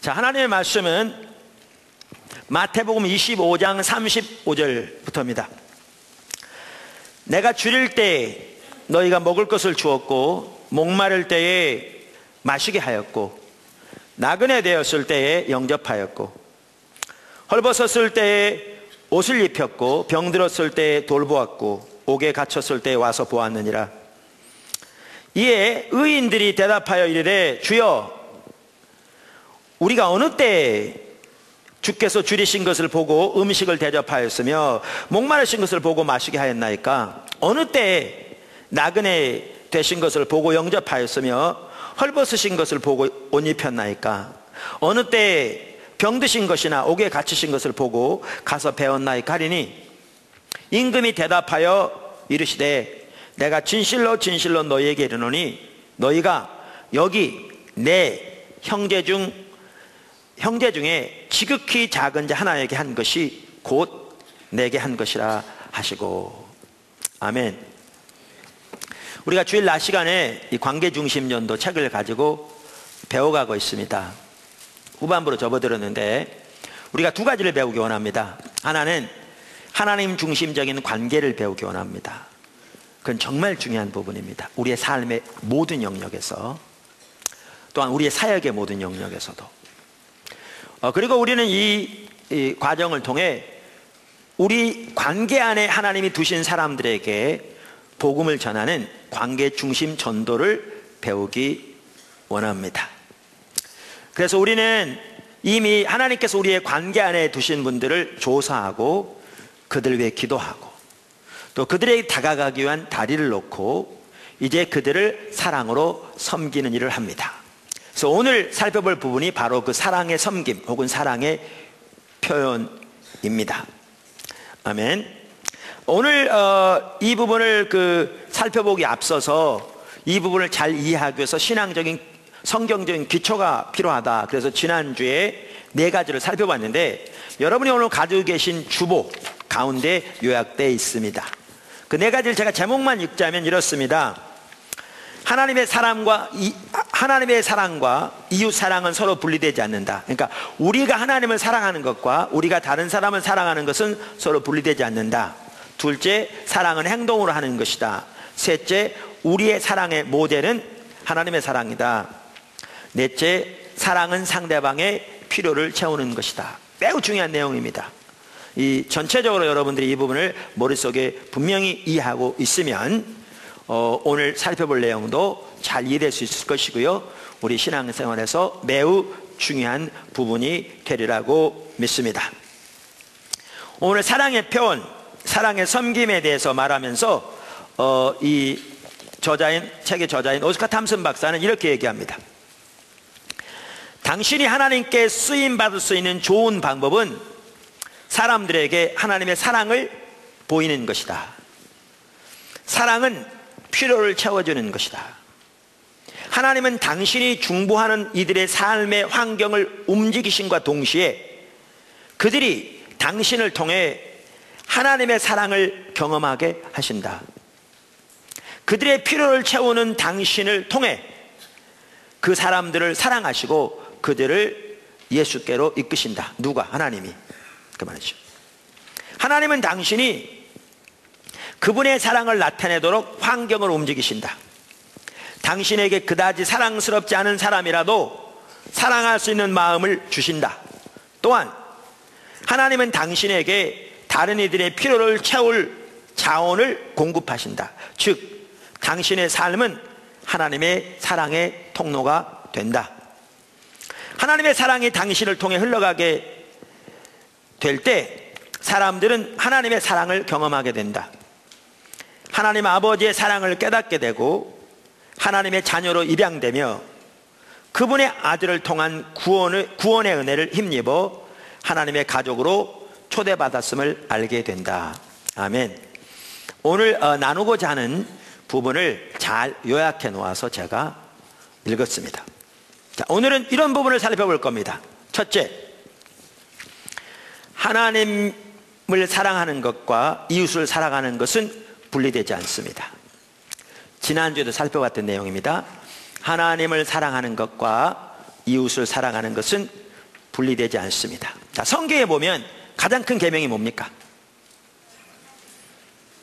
자, 하나님의 말씀은 마태복음 25장 35절부터입니다. 내가 줄일 때 너희가 먹을 것을 주었고, 목마를 때에 마시게 하였고, 나그네 되었을 때에 영접하였고, 헐벗었을 때에 옷을 입혔고, 병들었을 때에 돌보았고, 옥에 갇혔을 때에 와서 보았느니라. 이에 의인들이 대답하여 이르되, 주여, 우리가 어느 때에 주께서 줄이신 것을 보고 음식을 대접하였으며 목마르신 것을 보고 마시게 하였나이까? 어느 때에 나그네 되신 것을 보고 영접하였으며 헐벗으신 것을 보고 옷 입혔나이까? 어느 때에 병드신 것이나 옥에 갇히신 것을 보고 가서 배웠나이까? 하리니 임금이 대답하여 이르시되, 내가 진실로 진실로 너희에게 이르노니 너희가 여기 내 형제 중에 지극히 작은 자 하나에게 한 것이 곧 내게 한 것이라 하시고. 아멘. 우리가 주일 낮 시간에 이 관계중심전도 책을 가지고 배워가고 있습니다. 후반부로 접어들었는데 우리가 두 가지를 배우기 원합니다. 하나는 하나님 중심적인 관계를 배우기 원합니다. 그건 정말 중요한 부분입니다. 우리의 삶의 모든 영역에서, 또한 우리의 사역의 모든 영역에서도. 그리고 우리는 이 과정을 통해 우리 관계 안에 하나님이 두신 사람들에게 복음을 전하는 관계 중심 전도를 배우기 원합니다. 그래서 우리는 이미 하나님께서 우리의 관계 안에 두신 분들을 조사하고 그들 위해 기도하고 또 그들에게 다가가기 위한 다리를 놓고 이제 그들을 사랑으로 섬기는 일을 합니다. 그래서 오늘 살펴볼 부분이 바로 그 사랑의 섬김 혹은 사랑의 표현입니다. 아멘. 오늘 이 부분을 살펴보기 앞서서 이 부분을 잘 이해하기 위해서 신앙적인 성경적인 기초가 필요하다. 그래서 지난주에 네 가지를 살펴봤는데 여러분이 오늘 가지고 계신 주보 가운데 요약되어 있습니다. 그 네 가지를 제가 제목만 읽자면 이렇습니다. 하나님의 사랑과 이웃 사랑은 서로 분리되지 않는다. 그러니까 우리가 하나님을 사랑하는 것과 우리가 다른 사람을 사랑하는 것은 서로 분리되지 않는다. 둘째, 사랑은 행동으로 하는 것이다. 셋째, 우리의 사랑의 모델은 하나님의 사랑이다. 넷째, 사랑은 상대방의 필요를 채우는 것이다. 매우 중요한 내용입니다. 이 전체적으로 여러분들이 이 부분을 머릿속에 분명히 이해하고 있으면 오늘 살펴볼 내용도 잘 이해될 수 있을 것이고요, 우리 신앙생활에서 매우 중요한 부분이 되리라고 믿습니다. 오늘 사랑의 표현, 사랑의 섬김에 대해서 말하면서 이 책의 저자인 오스카 탐슨 박사는 이렇게 얘기합니다. 당신이 하나님께 쓰임받을 수 있는 좋은 방법은 사람들에게 하나님의 사랑을 보이는 것이다. 사랑은 필요를 채워주는 것이다. 하나님은 당신이 중보하는 이들의 삶의 환경을 움직이심과 동시에 그들이 당신을 통해 하나님의 사랑을 경험하게 하신다. 그들의 필요를 채우는 당신을 통해 그 사람들을 사랑하시고 그들을 예수께로 이끄신다. 누가? 하나님이. 그 말이죠. 하나님은 당신이 그분의 사랑을 나타내도록 환경을 움직이신다. 당신에게 그다지 사랑스럽지 않은 사람이라도 사랑할 수 있는 마음을 주신다. 또한 하나님은 당신에게 다른 이들의 필요를 채울 자원을 공급하신다. 즉 당신의 삶은 하나님의 사랑의 통로가 된다. 하나님의 사랑이 당신을 통해 흘러가게 될 때 사람들은 하나님의 사랑을 경험하게 된다. 하나님 아버지의 사랑을 깨닫게 되고 하나님의 자녀로 입양되며 그분의 아들을 통한 구원의 은혜를 힘입어 하나님의 가족으로 초대받았음을 알게 된다. 아멘. 오늘 나누고자 하는 부분을 잘 요약해 놓아서 제가 읽었습니다. 자, 오늘은 이런 부분을 살펴볼 겁니다. 첫째, 하나님을 사랑하는 것과 이웃을 사랑하는 것은 분리되지 않습니다. 지난주에도 살펴봤던 내용입니다. 하나님을 사랑하는 것과 이웃을 사랑하는 것은 분리되지 않습니다. 자, 성경에 보면 가장 큰 계명이 뭡니까?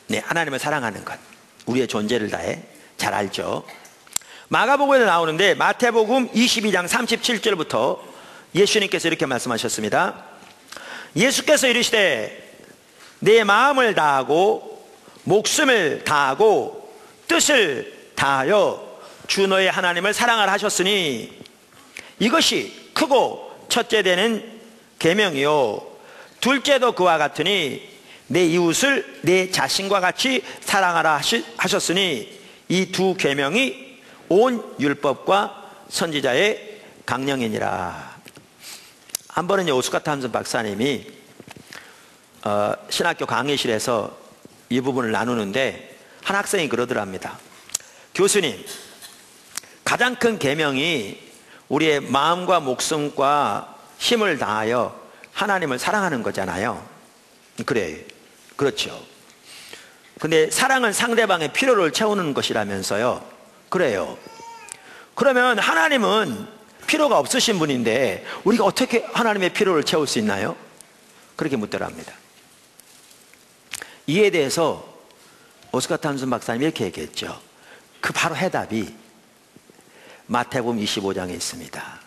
네, 하나님을 사랑하는 것. 우리의 존재를 다해 잘 알죠. 마가복음에 나오는데 마태복음 22장 37절부터 예수님께서 이렇게 말씀하셨습니다. 예수께서 이르시되 내 마음을 다하고 목숨을 다하고 뜻을 다하여 주 너의 하나님을 사랑하라 하셨으니 이것이 크고 첫째 되는 계명이요 둘째도 그와 같으니 내 이웃을 내 자신과 같이 사랑하라 하셨으니 이 두 계명이 온 율법과 선지자의 강령이니라. 한 번은요, 오스카트 함슨 박사님이 신학교 강의실에서 이 부분을 나누는데 한 학생이 그러더랍니다. 교수님, 가장 큰 계명이 우리의 마음과 목숨과 힘을 다하여 하나님을 사랑하는 거잖아요. 그래, 그렇죠. 근데 사랑은 상대방의 필요를 채우는 것이라면서요. 그래요. 그러면 하나님은 필요가 없으신 분인데 우리가 어떻게 하나님의 필요를 채울 수 있나요? 그렇게 묻더랍니다. 이에 대해서 오스카트 함슨 박사님이 이렇게 얘기했죠. 그 바로 해답이 마태복음 25장에 있습니다.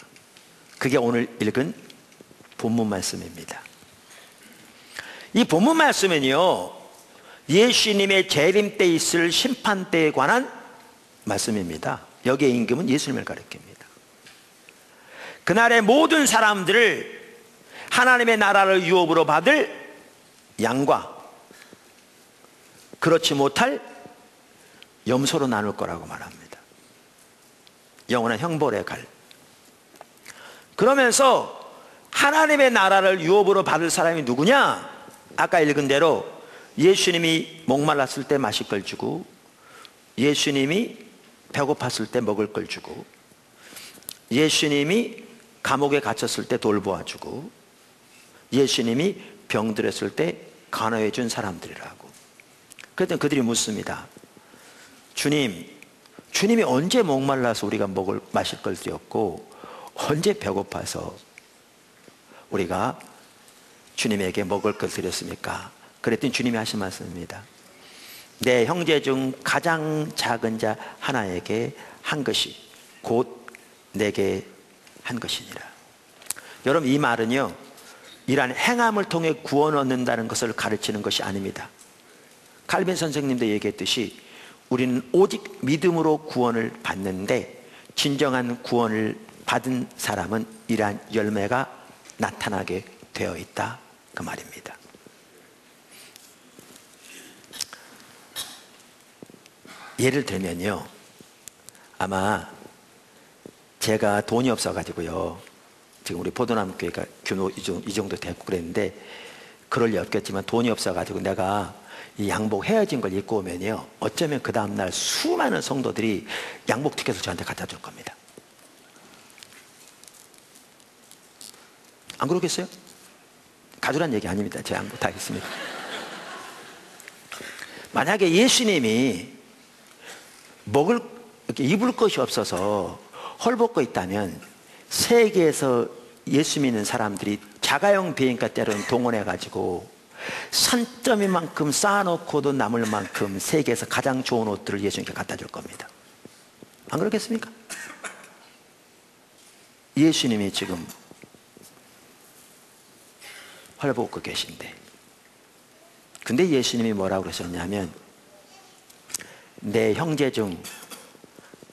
그게 오늘 읽은 본문 말씀입니다. 이 본문 말씀은요, 예수님의 재림 때 있을 심판 때에 관한 말씀입니다. 여기에 임금은 예수님을 가리킵니다. 그날의 모든 사람들을 하나님의 나라를 유업으로 받을 양과 그렇지 못할 염소로 나눌 거라고 말합니다. 영원한 형벌의 갈. 그러면서 하나님의 나라를 유업으로 받을 사람이 누구냐? 아까 읽은 대로 예수님이 목말랐을 때 마실 걸 주고, 예수님이 배고팠을 때 먹을 걸 주고, 예수님이 감옥에 갇혔을 때 돌보아주고, 예수님이 병들었을 때 간호해 준 사람들이라고. 그랬더니 그들이 묻습니다. 주님이 언제 목말라서 우리가 마실 걸 드렸고 언제 배고파서 우리가 주님에게 먹을 걸 드렸습니까? 그랬더니 주님이 하신 말씀입니다. 내 형제 중 가장 작은 자 하나에게 한 것이 곧 내게 한 것이니라. 여러분, 이 말은요, 이러한 행함을 통해 구원 얻는다는 것을 가르치는 것이 아닙니다. 칼빈 선생님도 얘기했듯이 우리는 오직 믿음으로 구원을 받는데 진정한 구원을 받은 사람은 이러한 열매가 나타나게 되어 있다, 그 말입니다. 예를 들면요, 아마 제가 돈이 없어가지고요, 지금 우리 포도나무교회가 규모 이 정도 됐고 그랬는데 그럴 리 없겠지만 돈이 없어가지고 내가 이 양복 헤어진 걸 입고 오면요, 어쩌면 그 다음날 수많은 성도들이 양복 티켓을 저한테 갖다 줄 겁니다. 안 그러겠어요? 가져란 얘기 아닙니다. 제 양복 다 있습니다. 만약에 예수님이 이렇게 입을 것이 없어서 헐벗고 있다면 세계에서 예수 믿는 사람들이 자가용 비행가 때로는 동원해가지고 산더미만큼 쌓아놓고도 남을 만큼 세계에서 가장 좋은 옷들을 예수님께 갖다 줄 겁니다. 안 그렇겠습니까? 예수님이 지금 헐벗고 계신데, 근데 예수님이 뭐라고 그러셨냐면 내 형제 중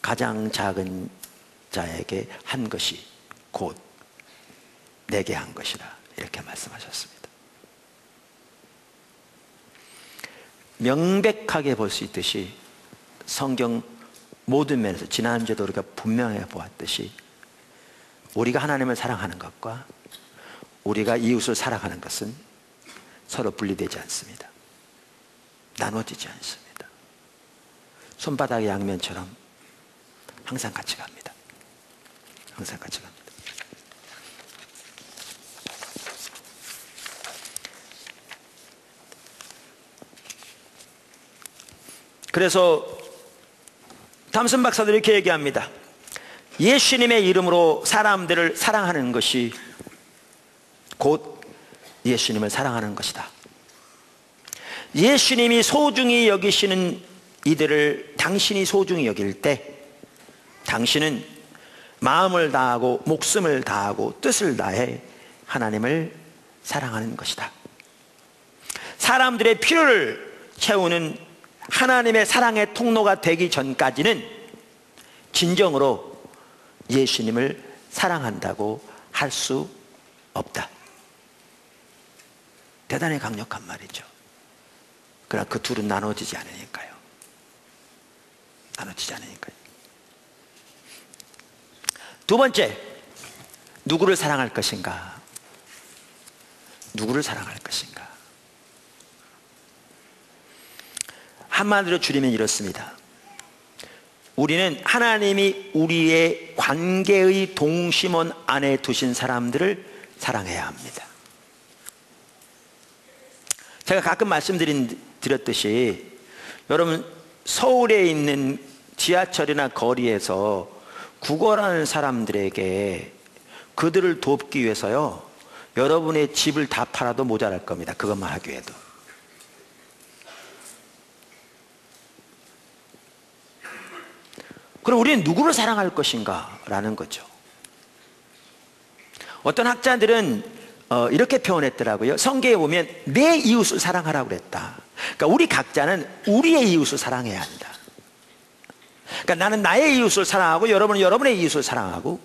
가장 작은 자에게 한 것이 곧 내게 한 것이라, 이렇게 말씀하셨습니다. 명백하게 볼 수 있듯이 성경 모든 면에서 지난주에도 우리가 분명하게 보았듯이 우리가 하나님을 사랑하는 것과 우리가 이웃을 사랑하는 것은 서로 분리되지 않습니다. 나눠지지 않습니다. 손바닥의 양면처럼 항상 같이 갑니다. 항상 같이 갑니다. 그래서 담슨 박사도 이렇게 얘기합니다. 예수님의 이름으로 사람들을 사랑하는 것이 곧 예수님을 사랑하는 것이다. 예수님이 소중히 여기시는 이들을 당신이 소중히 여길 때 당신은 마음을 다하고 목숨을 다하고 뜻을 다해 하나님을 사랑하는 것이다. 사람들의 필요를 채우는 하나님의 사랑의 통로가 되기 전까지는 진정으로 예수님을 사랑한다고 할 수 없다. 대단히 강력한 말이죠. 그러나 그 둘은 나눠지지 않으니까요. 나눠지지 않으니까요. 두 번째, 누구를 사랑할 것인가? 누구를 사랑할 것인가? 한마디로 줄이면 이렇습니다. 우리는 하나님이 우리의 관계의 동심원 안에 두신 사람들을 사랑해야 합니다. 제가 가끔 말씀드렸듯이 여러분 서울에 있는 지하철이나 거리에서 구걸하는 사람들에게 그들을 돕기 위해서요, 여러분의 집을 다 팔아도 모자랄 겁니다. 그것만 하기 위해도. 그럼 우리는 누구를 사랑할 것인가? 라는 거죠. 어떤 학자들은 이렇게 표현했더라고요. 성경에 보면 내 이웃을 사랑하라고 그랬다. 그러니까 우리 각자는 우리의 이웃을 사랑해야 한다. 그러니까 나는 나의 이웃을 사랑하고 여러분은 여러분의 이웃을 사랑하고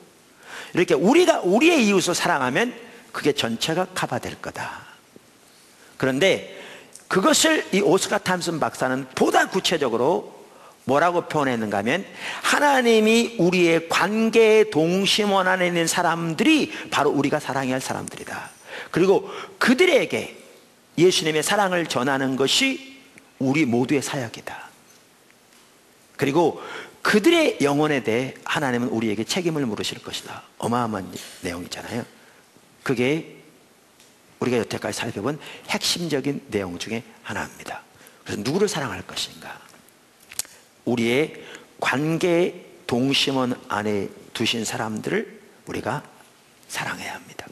이렇게 우리가 우리의 이웃을 사랑하면 그게 전체가 커버될 거다. 그런데 그것을 이 오스카 탐슨 박사는 보다 구체적으로 뭐라고 표현했는가 하면 하나님이 우리의 관계의 동심원 안에 있는 사람들이 바로 우리가 사랑해야 할 사람들이다. 그리고 그들에게 예수님의 사랑을 전하는 것이 우리 모두의 사역이다. 그리고 그들의 영혼에 대해 하나님은 우리에게 책임을 물으실 것이다. 어마어마한 내용이잖아요. 그게 우리가 여태까지 살펴본 핵심적인 내용 중에 하나입니다. 그래서 누구를 사랑할 것인가? 우리의 관계 동심원 안에 두신 사람들을 우리가 사랑해야 합니다.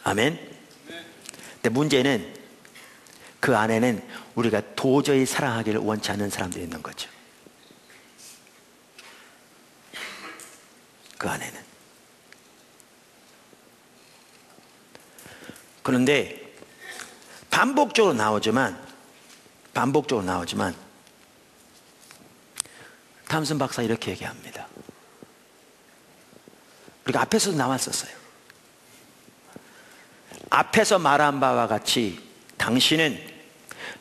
아멘. 근데 문제는 그 안에는 우리가 도저히 사랑하기를 원치 않는 사람들이 있는 거죠. 그 안에는. 그런데 반복적으로 나오지만 탐슨 박사 이렇게 얘기합니다. 우리가 앞에서도 나왔었어요. 앞에서 말한 바와 같이 당신은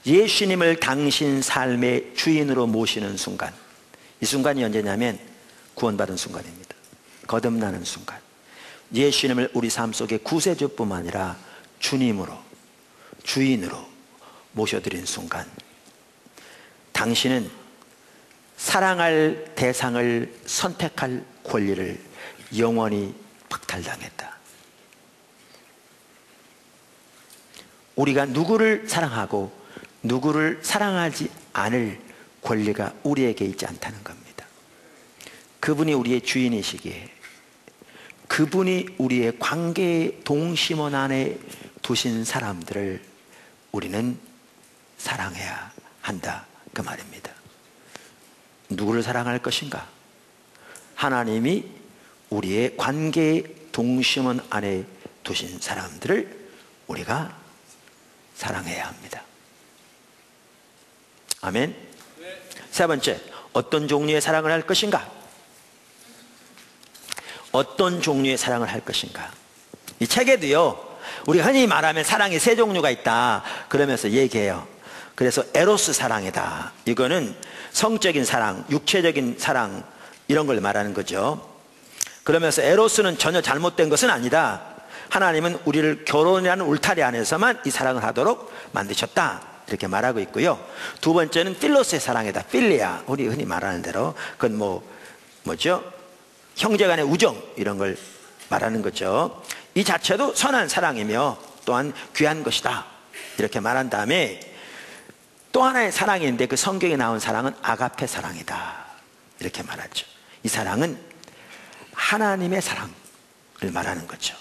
예수님을 당신 삶의 주인으로 모시는 순간, 이 순간이 언제냐면 구원받은 순간입니다. 거듭나는 순간, 예수님을 우리 삶 속에 구세주뿐만 아니라 주님으로, 주인으로 모셔드린 순간, 당신은 사랑할 대상을 선택할 권리를 영원히 박탈당했다. 우리가 누구를 사랑하고 누구를 사랑하지 않을 권리가 우리에게 있지 않다는 겁니다. 그분이 우리의 주인이시기에, 그분이 우리의 관계의 동심원 안에 두신 사람들을 우리는 사랑해야 한다, 그 말입니다. 누구를 사랑할 것인가? 하나님이 우리의 관계의 동심원 안에 두신 사람들을 우리가 사랑해야 합니다. 아멘. 세 번째, 어떤 종류의 사랑을 할 것인가? 어떤 종류의 사랑을 할 것인가? 이 책에도요, 우리가 흔히 말하면 사랑이 세 종류가 있다 그러면서 얘기해요. 그래서 에로스 사랑이다. 이거는 성적인 사랑, 육체적인 사랑, 이런 걸 말하는 거죠. 그러면서 에로스는 전혀 잘못된 것은 아니다. 하나님은 우리를 결혼이라는 울타리 안에서만 이 사랑을 하도록 만드셨다, 이렇게 말하고 있고요. 두 번째는 필로스의 사랑이다. 필리아, 우리 흔히 말하는 대로 그건 뭐죠? 형제간의 우정, 이런 걸 말하는 거죠. 이 자체도 선한 사랑이며 또한 귀한 것이다, 이렇게 말한 다음에 또 하나의 사랑이 있는데 그 성경에 나온 사랑은 아가페 사랑이다, 이렇게 말하죠. 이 사랑은 하나님의 사랑을 말하는 거죠.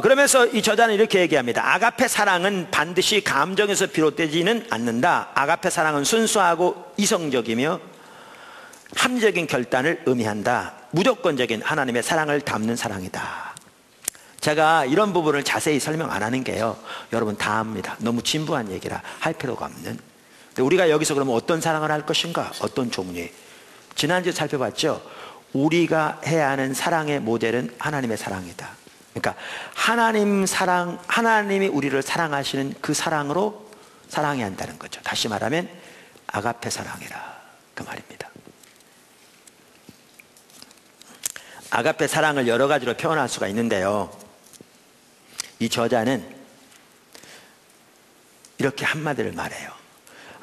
그러면서 이 저자는 이렇게 얘기합니다. 아가페 사랑은 반드시 감정에서 비롯되지는 않는다. 아가페 사랑은 순수하고 이성적이며 합리적인 결단을 의미한다. 무조건적인 하나님의 사랑을 담는 사랑이다. 제가 이런 부분을 자세히 설명 안 하는 게요, 여러분 다 압니다. 너무 진부한 얘기라 할 필요가 없는. 근데 우리가 여기서 그러면 어떤 사랑을 할 것인가? 어떤 종류의? 지난주에 살펴봤죠. 우리가 해야 하는 사랑의 모델은 하나님의 사랑이다. 그러니까 하나님 사랑, 하나님이 우리를 사랑하시는 그 사랑으로 사랑해야 한다는 거죠. 다시 말하면 아가페 사랑이라 그 말입니다. 아가페 사랑을 여러 가지로 표현할 수가 있는데요, 이 저자는 이렇게 한마디를 말해요.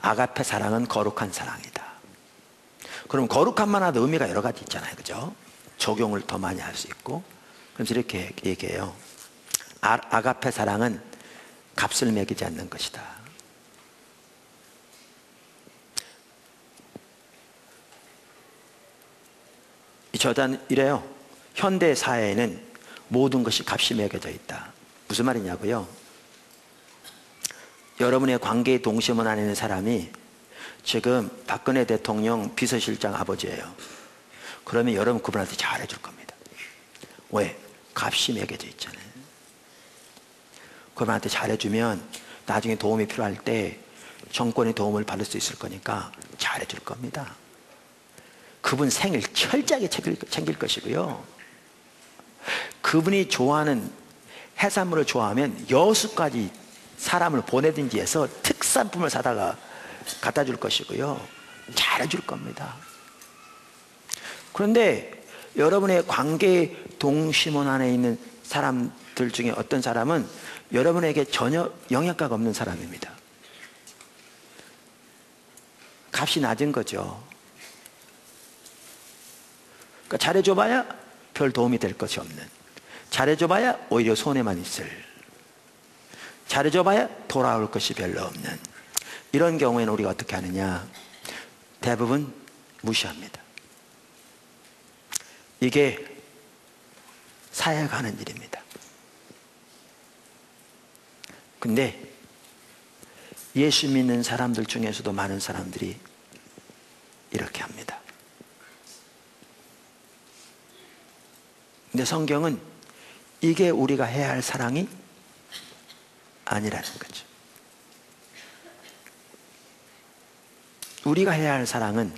아가페 사랑은 거룩한 사랑이다. 그럼 거룩한만 하도 의미가 여러 가지 있잖아요, 그죠? 적용을 더 많이 할 수 있고. 그래서 이렇게 얘기해요. 아가페 사랑은 값을 매기지 않는 것이다. 이 저자는 이래요. 현대 사회에는 모든 것이 값이 매겨져 있다. 무슨 말이냐고요? 여러분의 관계의 동심원 안에 있는 사람이 지금 박근혜 대통령 비서실장 아버지예요. 그러면 여러분 그분한테 잘해줄 겁니다. 왜? 값이 매겨져 있잖아요. 그분한테 잘해주면 나중에 도움이 필요할 때 정권의 도움을 받을 수 있을 거니까 잘해줄 겁니다. 그분 생일 철저하게 챙길 것이고요, 그분이 좋아하는 해산물을 좋아하면 여수까지 사람을 보내든지 해서 특산품을 사다가 갖다 줄 것이고요, 잘해줄 겁니다. 그런데 여러분의 관계 동심원 안에 있는 사람들 중에 어떤 사람은 여러분에게 전혀 영향가가 없는 사람입니다. 값이 낮은 거죠. 그러니까 잘해줘봐야 별 도움이 될 것이 없는, 잘해줘봐야 오히려 손해만 있을, 잘해줘봐야 돌아올 것이 별로 없는, 이런 경우에는 우리가 어떻게 하느냐? 대부분 무시합니다. 이게 사회가 하는 일입니다. 근데 예수 믿는 사람들 중에서도 많은 사람들이 이렇게 합니다. 근데 성경은 이게 우리가 해야 할 사랑이 아니라는 거죠. 우리가 해야 할 사랑은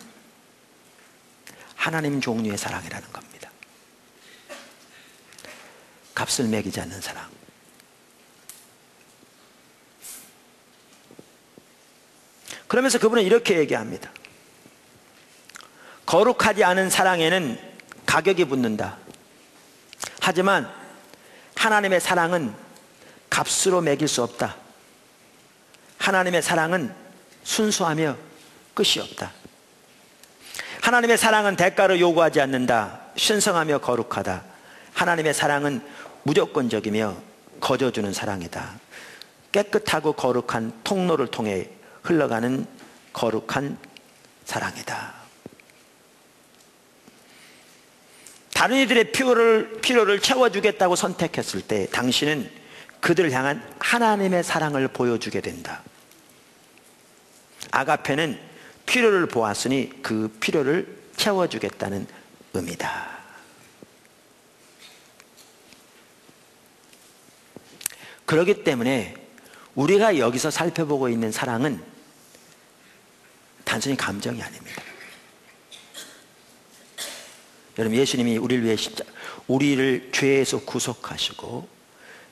하나님 종류의 사랑이라는 겁니다. 값을 매기지 않는 사랑. 그러면서 그분은 이렇게 얘기합니다. 거룩하지 않은 사랑에는 가격이 붙는다. 하지만 하나님의 사랑은 값으로 매길 수 없다. 하나님의 사랑은 순수하며 끝이 없다. 하나님의 사랑은 대가를 요구하지 않는다. 신성하며 거룩하다. 하나님의 사랑은 무조건적이며 거저주는 사랑이다. 깨끗하고 거룩한 통로를 통해 흘러가는 거룩한 사랑이다. 다른 이들의 필요를 채워주겠다고 선택했을 때 당신은 그들을 향한 하나님의 사랑을 보여주게 된다. 아가페는 필요를 보았으니 그 필요를 채워주겠다는 의미다. 그렇기 때문에 우리가 여기서 살펴보고 있는 사랑은 단순히 감정이 아닙니다. 여러분, 예수님이 우리를 위해 우리를 죄에서 구속하시고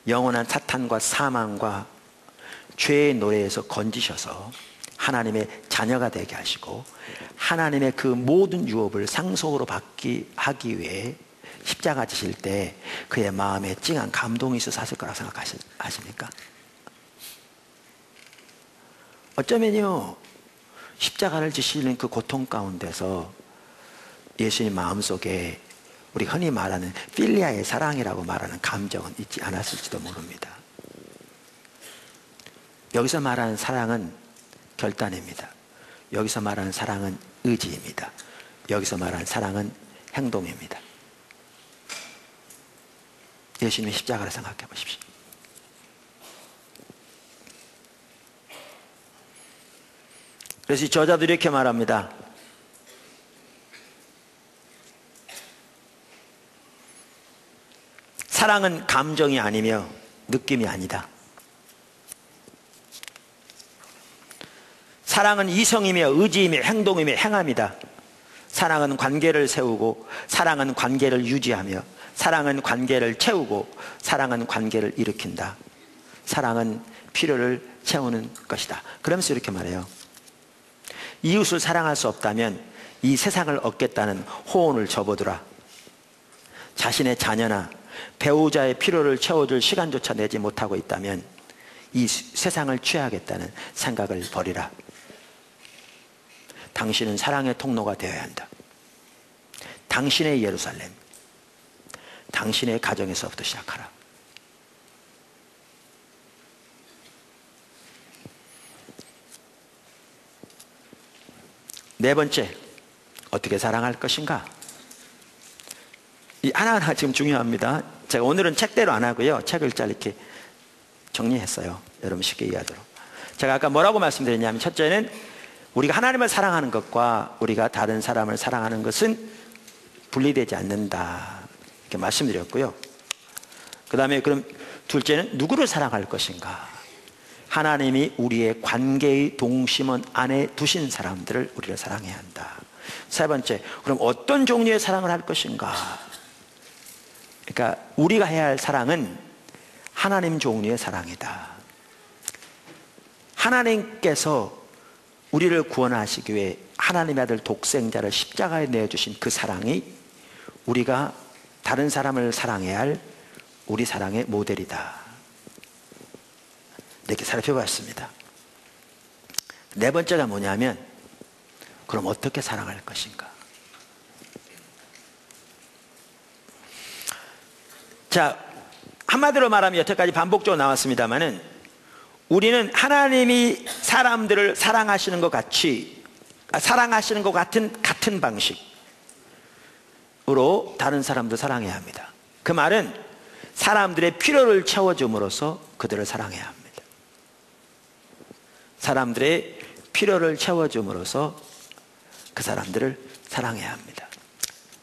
영원한 사탄과 사망과 죄의 노래에서 건지셔서 하나님의 자녀가 되게 하시고 하나님의 그 모든 유업을 상속으로 하기 위해 십자가 지실 때 그의 마음에 찡한 감동이 있어서 하실 거라고 생각하십니까? 어쩌면요, 십자가를 지시는 그 고통 가운데서 예수님 마음속에 우리 흔히 말하는 필리아의 사랑이라고 말하는 감정은 있지 않았을지도 모릅니다. 여기서 말하는 사랑은 결단입니다. 여기서 말하는 사랑은 의지입니다. 여기서 말하는 사랑은 행동입니다. 예수님의 십자가를 생각해 보십시오. 그래서 이 저자도 이렇게 말합니다. 사랑은 감정이 아니며 느낌이 아니다. 사랑은 이성이며 의지이며 행동이며 행함이다. 사랑은 관계를 세우고, 사랑은 관계를 유지하며, 사랑은 관계를 채우고, 사랑은 관계를 일으킨다. 사랑은 필요를 채우는 것이다. 그러면서 이렇게 말해요. 이웃을 사랑할 수 없다면 이 세상을 얻겠다는 호언을 접어두라. 자신의 자녀나 배우자의 필요를 채워줄 시간조차 내지 못하고 있다면 이 세상을 취하겠다는 생각을 버리라. 당신은 사랑의 통로가 되어야 한다. 당신의 예루살렘, 당신의 가정에서부터 시작하라. 네 번째, 어떻게 사랑할 것인가? 이 하나하나 지금 중요합니다. 제가 오늘은 책대로 안 하고요, 책을 잘 이렇게 정리했어요. 여러분 쉽게 이해하도록. 제가 아까 뭐라고 말씀드렸냐면, 첫째는 우리가 하나님을 사랑하는 것과 우리가 다른 사람을 사랑하는 것은 분리되지 않는다, 이렇게 말씀드렸고요. 그 다음에 그럼 둘째는 누구를 사랑할 것인가? 하나님이 우리의 관계의 동심원 안에 두신 사람들을 우리를 사랑해야 한다. 세 번째, 그럼 어떤 종류의 사랑을 할 것인가? 그러니까 우리가 해야 할 사랑은 하나님 종류의 사랑이다. 하나님께서 우리를 구원하시기 위해 하나님의 아들 독생자를 십자가에 내어주신 그 사랑이 우리가 다른 사람을 사랑해야 할 우리 사랑의 모델이다. 이렇게 살펴봤습니다. 네 번째가 뭐냐면, 그럼 어떻게 사랑할 것인가? 자, 한마디로 말하면 여태까지 반복적으로 나왔습니다만은, 우리는 하나님이 사람들을 사랑하시는 것 같이, 사랑하시는 것 같은 방식으로 다른 사람도 사랑해야 합니다. 그 말은 사람들의 필요를 채워줌으로써 그들을 사랑해야 합니다. 사람들의 필요를 채워줌으로써 그 사람들을 사랑해야 합니다.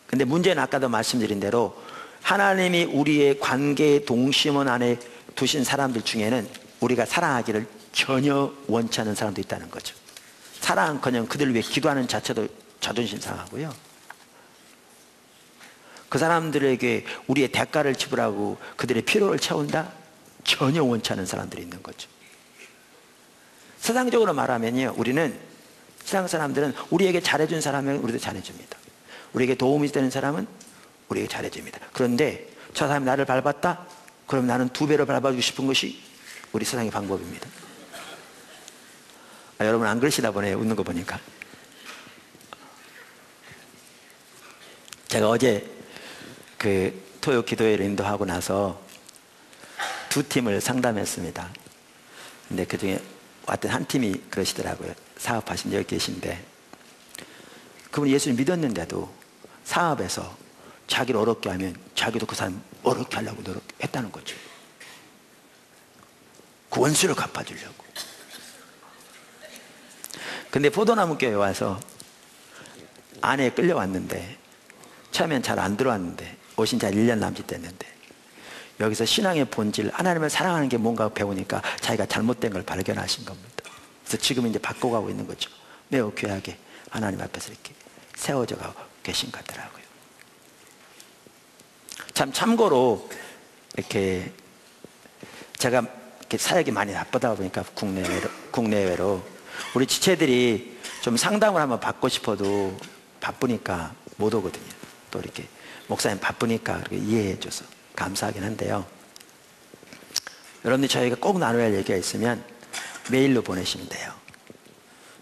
근데 문제는 아까도 말씀드린 대로 하나님이 우리의 관계의 동심원 안에 두신 사람들 중에는 우리가 사랑하기를 전혀 원치 않는 사람도 있다는 거죠. 사랑은커녕 그들을 위해 기도하는 자체도 자존심 상하고요. 그 사람들에게 우리의 대가를 지불하고 그들의 필요를 채운다? 전혀 원치 않는 사람들이 있는 거죠. 세상적으로 말하면요, 우리는, 세상 사람들은 우리에게 잘해준 사람은 우리도 잘해줍니다. 우리에게 도움이 되는 사람은 우리에게 잘해줍니다. 그런데 저 사람이 나를 밟았다? 그럼 나는 두 배로 밟아주고 싶은 것이 우리 세상의 방법입니다. 여러분 안 그러시나 보네요, 웃는 거 보니까. 제가 어제 그 토요 기도회를 인도하고 나서 두 팀을 상담했습니다. 근데 그 중에 어떤 한 팀이 그러시더라고요. 사업하신 여기 계신데, 그분이 예수를 믿었는데도 사업에서 자기를 어렵게 하면 자기도 그 사람 어렵게 하려고 노력했다는 거죠. 그 원수를 갚아주려고. 근데 포도나무교회에 와서 아내에 끌려왔는데, 처음엔 잘 안 들어왔는데, 오신 지 한 1년 남짓 됐는데, 여기서 신앙의 본질, 하나님을 사랑하는 게 뭔가 배우니까 자기가 잘못된 걸 발견하신 겁니다. 그래서 지금 이제 바꿔가고 있는 거죠. 매우 귀하게 하나님 앞에서 이렇게 세워져 가고 계신 것 같더라고요. 참고로 이렇게 제가 이렇게 사역이 많이 바쁘다 보니까 국내외로 우리 지체들이 좀 상담을 한번 받고 싶어도 바쁘니까 못 오거든요. 또 이렇게 목사님 바쁘니까 그렇게 이해해줘서 감사하긴 한데요. 여러분들이 저희가 꼭 나눠야 할 얘기가 있으면 메일로 보내시면 돼요.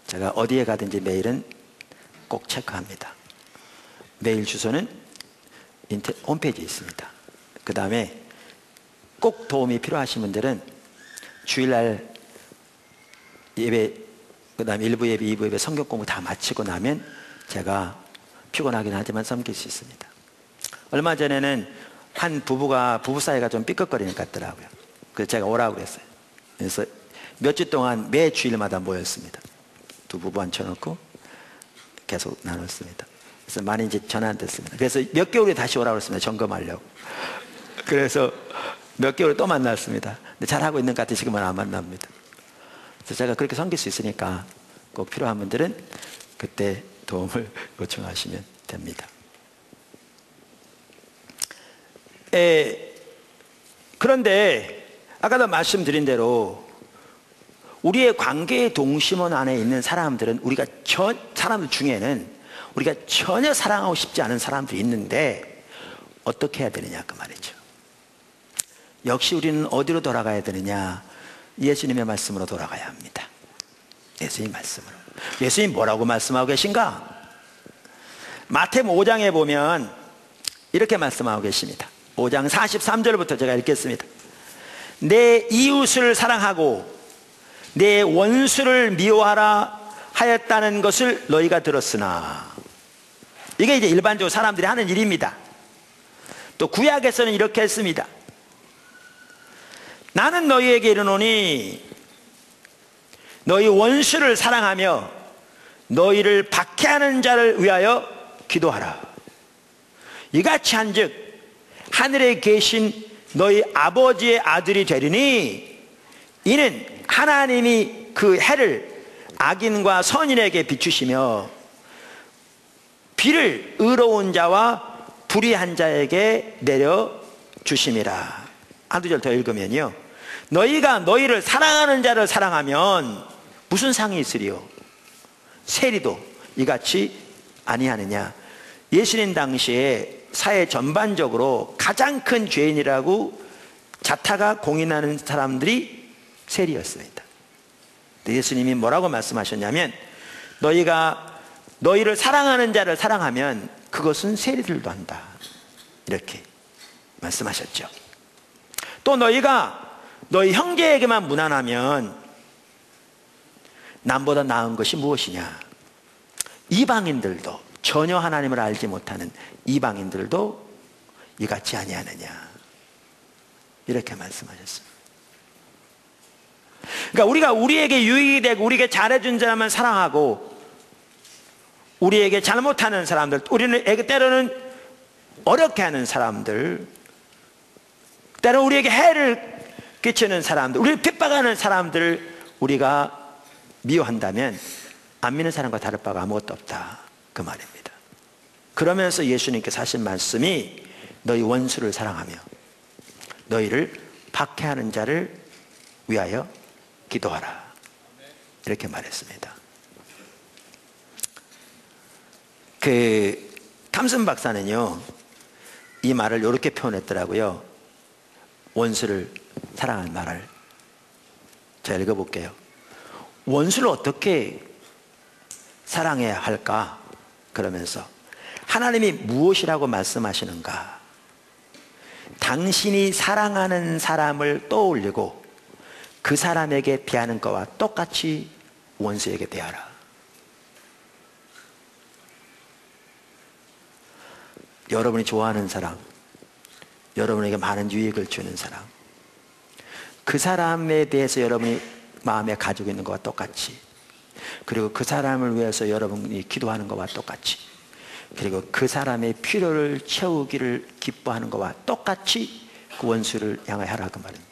제가 어디에 가든지 메일은 꼭 체크합니다. 메일 주소는 홈페이지에 있습니다. 그 다음에 꼭 도움이 필요하신 분들은 주일날 예배, 그 다음에 1부 예배, 2부 예배 성경 공부 다 마치고 나면 제가 피곤하긴 하지만 섬길 수 있습니다. 얼마 전에는 한 부부가 부부 사이가 좀 삐걱거리는 것 같더라고요. 그래서 제가 오라고 그랬어요. 그래서 몇 주 동안 매 주일마다 모였습니다. 두 부부 앉혀놓고 계속 나눴습니다. 그래서 많이 이제 전화 안 됐습니다. 그래서 몇 개월에 다시 오라고 했습니다. 점검하려고. 그래서 몇 개월에 또 만났습니다. 근데 잘하고 있는 것 같아 지금은 안 만납니다. 그래서 제가 그렇게 섬길 수 있으니까 꼭 필요한 분들은 그때 도움을 요청하시면 됩니다. 그런데 아까도 말씀드린 대로 우리의 관계의 동심원 안에 있는 사람들은 사람들 중에는 우리가 전혀 사랑하고 싶지 않은 사람들이 있는데 어떻게 해야 되느냐 그 말이죠. 역시 우리는 어디로 돌아가야 되느냐? 예수님의 말씀으로 돌아가야 합니다. 예수님 말씀으로. 예수님 뭐라고 말씀하고 계신가? 마태복음 5장에 보면 이렇게 말씀하고 계십니다. 5장 43절부터 제가 읽겠습니다. 내 이웃을 사랑하고 내 원수를 미워하라 하였다는 것을 너희가 들었으나, 이게 이제 일반적으로 사람들이 하는 일입니다. 또 구약에서는 이렇게 했습니다. 나는 너희에게 이르노니 너희 원수를 사랑하며 너희를 박해하는 자를 위하여 기도하라. 이같이 한즉 하늘에 계신 너희 아버지의 아들이 되리니 이는 하나님이 그 해를 악인과 선인에게 비추시며 비를 의로운 자와 불의한 자에게 내려주심이라. 한두 절 더 읽으면요, 너희가 너희를 사랑하는 자를 사랑하면 무슨 상이 있으리요? 세리도 이같이 아니하느냐. 예수님 당시에 사회 전반적으로 가장 큰 죄인이라고 자타가 공인하는 사람들이 세리였습니다. 예수님이 뭐라고 말씀하셨냐면 너희가 너희를 사랑하는 자를 사랑하면 그것은 세리들도 한다, 이렇게 말씀하셨죠. 또 너희가 너희 형제에게만 무난하면 남보다 나은 것이 무엇이냐? 이방인들도, 전혀 하나님을 알지 못하는 이방인들도 이같이 아니하느냐, 이렇게 말씀하셨습니다. 그러니까 우리가 우리에게 유익이 되고 우리에게 잘해준 사람만 사랑하고 우리에게 잘못하는 사람들, 우리는 때로는 어렵게 하는 사람들, 때로는 우리에게 해를 끼치는 사람들, 우리를 핍박하는 사람들을 우리가 미워한다면 안 믿는 사람과 다를 바가 아무것도 없다, 그 말입니다. 그러면서 예수님께서 하신 말씀이 너희 원수를 사랑하며 너희를 박해하는 자를 위하여 기도하라, 이렇게 말했습니다. 탐슨 박사는요, 이 말을 이렇게 표현했더라고요. 원수를 사랑할 말을 제가 읽어볼게요. 원수를 어떻게 사랑해야 할까? 그러면서 하나님이 무엇이라고 말씀하시는가? 당신이 사랑하는 사람을 떠올리고 그 사람에게 대하는 것과 똑같이 원수에게 대하라. 여러분이 좋아하는 사람, 여러분에게 많은 유익을 주는 사람, 그 사람에 대해서 여러분이 마음에 가지고 있는 것과 똑같이, 그리고 그 사람을 위해서 여러분이 기도하는 것과 똑같이, 그리고 그 사람의 필요를 채우기를 기뻐하는 것과 똑같이 그 원수를 향하여 하라, 그 말입니다.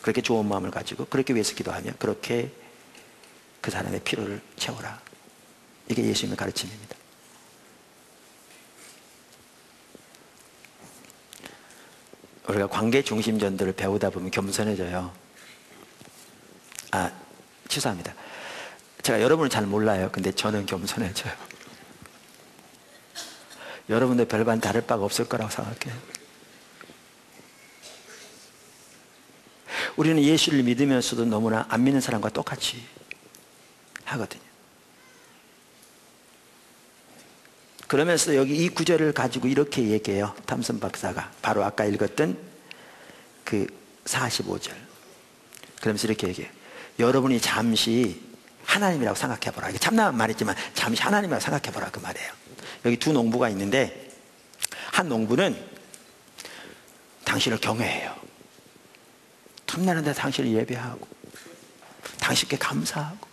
그렇게 좋은 마음을 가지고 그렇게 위해서 기도하며 그렇게 그 사람의 필요를 채워라. 이게 예수님의 가르침입니다. 우리가 관계 중심전도를 배우다 보면 겸손해져요. 취소합니다. 제가 여러분을 잘 몰라요. 근데 저는 겸손해져요. 여러분들 별반 다를 바가 없을 거라고 생각해요. 우리는 예수를 믿으면서도 너무나 안 믿는 사람과 똑같이 하거든요. 그러면서 여기 이 구절을 가지고 이렇게 얘기해요. 탐슨 박사가 바로 아까 읽었던 그 45절. 그러면서 이렇게 얘기해요. 여러분이 잠시 하나님이라고 생각해보라. 이게 참나한 말이지만 잠시 하나님이라고 생각해보라, 그 말이에요. 여기 두 농부가 있는데 한 농부는 당신을 경외해요. 틈나는데 당신을 예배하고 당신께 감사하고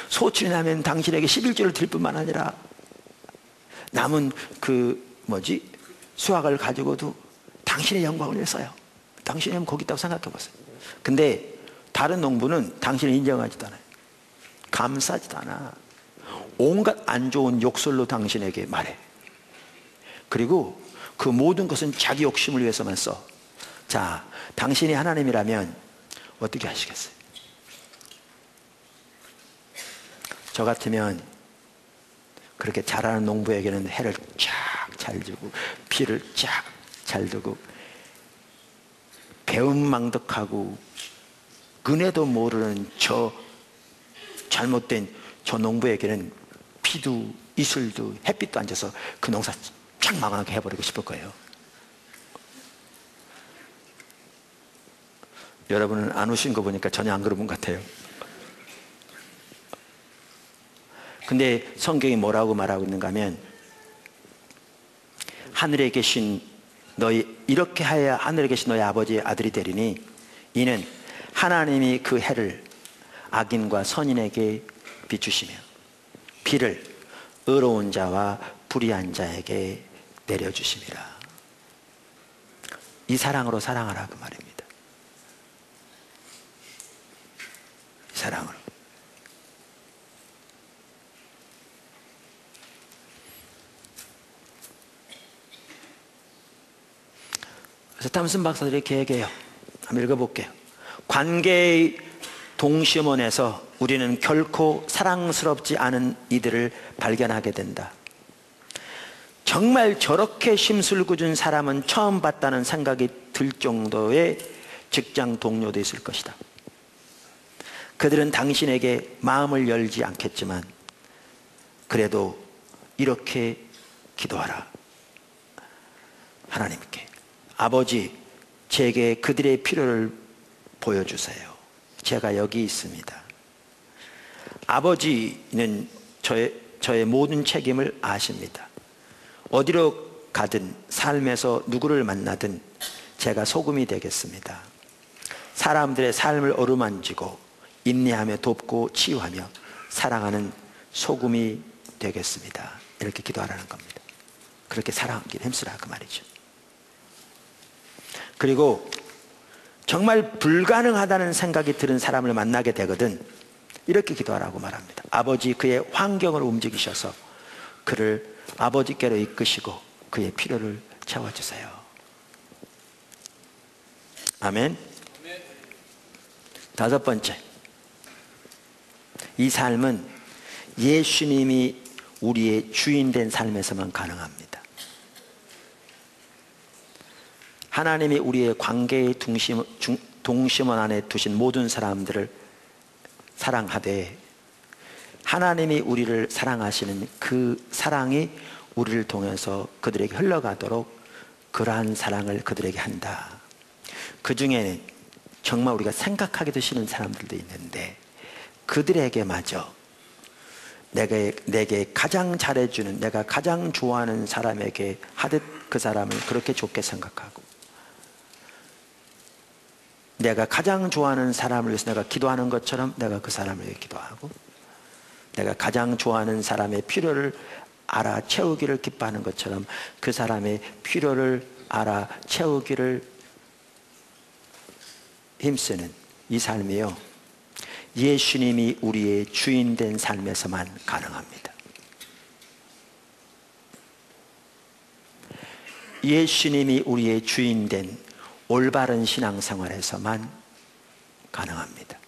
소출이 나면 당신에게 11조를 드릴 뿐만 아니라 남은 수확을 가지고도 당신의 영광을 위해서요. 당신이 거기 있다고 생각해 보세요. 근데 다른 농부는 당신을 인정하지도 않아요. 감싸지도 않아. 온갖 안 좋은 욕설로 당신에게 말해. 그리고 그 모든 것은 자기 욕심을 위해서만 써. 자, 당신이 하나님이라면 어떻게 하시겠어요? 저 같으면 그렇게 잘하는 농부에게는 해를 쫙 잘 주고 비를 쫙 잘 두고 배은망덕하고 은혜도 모르는 저 잘못된 저 농부에게는 비도 이슬도 햇빛도 안 줘서 그 농사 쫙 망하게 해버리고 싶을 거예요. 여러분은 안 오신 거 보니까 전혀 안 그런 분 같아요. 근데 성경이 뭐라고 말하고 있는가 하면 하늘에 계신 이렇게 하여야 하늘에 계신 너희 아버지의 아들이 되리니 이는 하나님이 그 해를 악인과 선인에게 비추시며 비를 의로운 자와 불의한 자에게 내려주심이라. 이 사랑으로 사랑하라 그 말입니다. 이 사랑으로. 그래서 탐슨 박사들이 이렇게 얘기해요. 한번 읽어볼게요. 관계의 동심원에서 우리는 결코 사랑스럽지 않은 이들을 발견하게 된다. 정말 저렇게 심술궂은 사람은 처음 봤다는 생각이 들 정도의 직장 동료도 있을 것이다. 그들은 당신에게 마음을 열지 않겠지만 그래도 이렇게 기도하라. 하나님께 아버지, 제게 그들의 필요를 보여주세요. 제가 여기 있습니다. 아버지는 저의 모든 책임을 아십니다. 어디로 가든 삶에서 누구를 만나든 제가 소금이 되겠습니다. 사람들의 삶을 어루만지고 인내하며 돕고 치유하며 사랑하는 소금이 되겠습니다. 이렇게 기도하라는 겁니다. 그렇게 사랑하기 힘쓰라 그 말이죠. 그리고 정말 불가능하다는 생각이 드는 사람을 만나게 되거든 이렇게 기도하라고 말합니다. 아버지, 그의 환경을 움직이셔서 그를 아버지께로 이끄시고 그의 필요를 채워주세요. 아멘. 다섯 번째, 이 삶은 예수님이 우리의 주인 된 삶에서만 가능합니다. 하나님이 우리의 관계의 동심원 안에 두신 모든 사람들을 사랑하되 하나님이 우리를 사랑하시는 그 사랑이 우리를 통해서 그들에게 흘러가도록 그러한 사랑을 그들에게 한다. 그 중에는 정말 우리가 생각하기도 싫은 사람들도 있는데 그들에게마저 내게 가장 잘해주는, 내가 가장 좋아하는 사람에게 하듯 그 사람을 그렇게 좋게 생각하고 내가 가장 좋아하는 사람을 위해서 내가 기도하는 것처럼 내가 그 사람을 위해 기도하고 내가 가장 좋아하는 사람의 필요를 알아 채우기를 기뻐하는 것처럼 그 사람의 필요를 알아 채우기를 힘쓰는 이 삶이요, 예수님이 우리의 주인 된 삶에서만 가능합니다. 예수님이 우리의 주인 된 올바른 신앙생활에서만 가능합니다.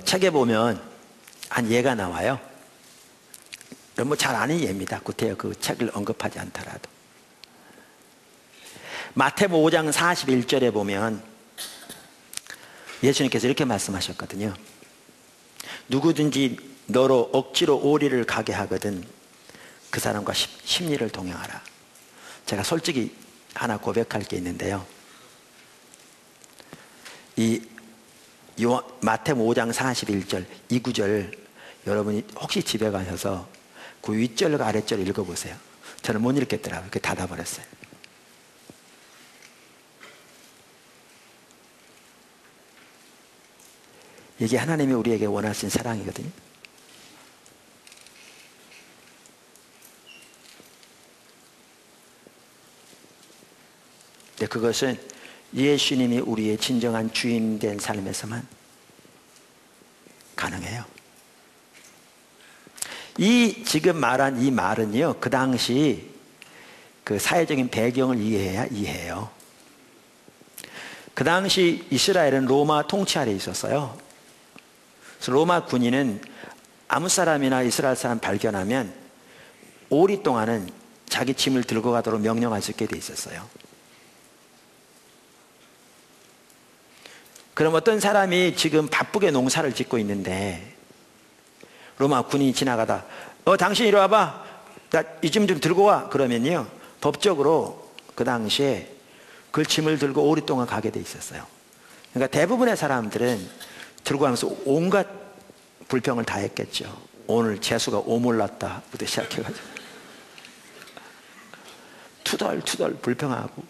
책에 보면 한 예가 나와요. 뭐 잘 아는 예입니다. 구태여 그 책을 언급하지 않더라도. 마태복음 5장 41절에 보면 예수님께서 이렇게 말씀하셨거든요. 누구든지 너로 억지로 오리를 가게 하거든 그 사람과 심리를 동행하라. 제가 솔직히 하나 고백할 게 있는데요. 이 마태복음 5장 41절 이 구절 여러분이 혹시 집에 가셔서 그 윗절과 아랫절 읽어보세요. 저는 못 읽겠더라고요. 그렇게 닫아버렸어요. 이게 하나님이 우리에게 원하신 사랑이거든요. 근데 그것은 예수님이 우리의 진정한 주인 된 삶에서만 가능해요. 이 지금 말한 이 말은요, 그 당시 그 사회적인 배경을 이해해야 이해해요. 그 당시 이스라엘은 로마 통치 아래에 있었어요. 그래서 로마 군인은 아무 사람이나 이스라엘 사람 발견하면 오리 동안은 자기 짐을 들고 가도록 명령할 수 있게 돼 있었어요. 그럼 어떤 사람이 지금 바쁘게 농사를 짓고 있는데 로마 군인이 지나가다 당신 이리 와봐, 나 이 짐 좀 들고 와, 그러면요 법적으로 그 당시에 그 짐을 들고 오리 동안 가게 돼 있었어요. 그러니까 대부분의 사람들은 들고 가면서 온갖 불평을 다 했겠죠. 오늘 재수가 오몰랐다부터 시작해가지고 투덜투덜 불평하고,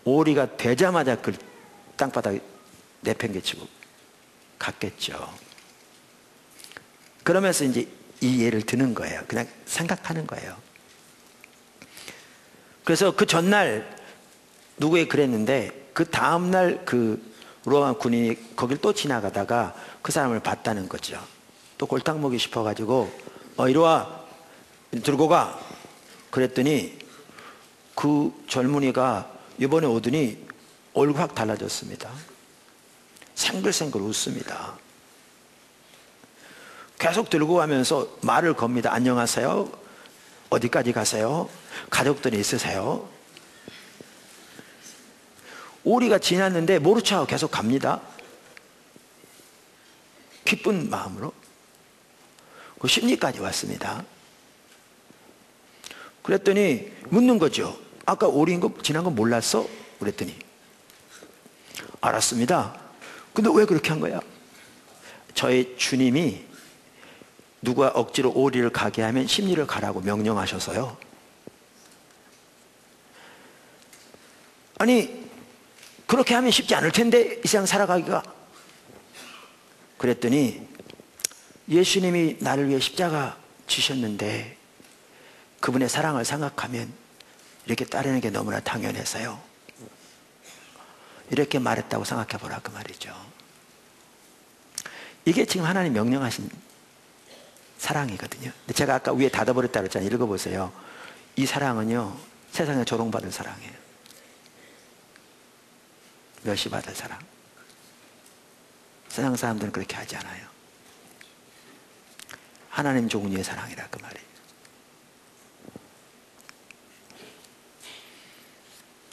오리가 되자마자 그 땅바닥에 내팽개치고 갔겠죠. 그러면서 이제 이 예를 드는 거예요. 그냥 생각하는 거예요. 그래서 그 전날 누구에 그랬는데 그 다음날 그 로마 군인이 거길 또 지나가다가 그 사람을 봤다는 거죠. 또 골탕 먹이 싶어가지고 이리 와, 들고 가, 그랬더니 그 젊은이가 이번에 오더니 얼굴 확 달라졌습니다. 생글생글 웃습니다. 계속 들고 가면서 말을 겁니다. 안녕하세요, 어디까지 가세요, 가족들이 있으세요. 오리가 지났는데 모른 척하고 계속 갑니다. 기쁜 마음으로. 그 심리까지 왔습니다. 그랬더니 묻는 거죠. 아까 오리인 거 지난 거 몰랐어? 그랬더니 알았습니다. 근데 왜 그렇게 한 거야? 저의 주님이 누가 억지로 오리를 가게 하면 심리를 가라고 명령하셔서요. 아니 그렇게 하면 쉽지 않을 텐데 이 세상 살아가기가. 그랬더니 예수님이 나를 위해 십자가 지셨는데 그분의 사랑을 생각하면 이렇게 따르는 게 너무나 당연해서요, 이렇게 말했다고 생각해 보라 그 말이죠. 이게 지금 하나님 명령하신 사랑이거든요. 근데 제가 아까 위에 닫아버렸다 그랬잖아요. 읽어보세요. 이 사랑은요 세상에 조롱받은 사랑이에요. 멸시받을 사랑. 세상 사람들은 그렇게 하지 않아요. 하나님 종류의 사랑이라 그 말이에요.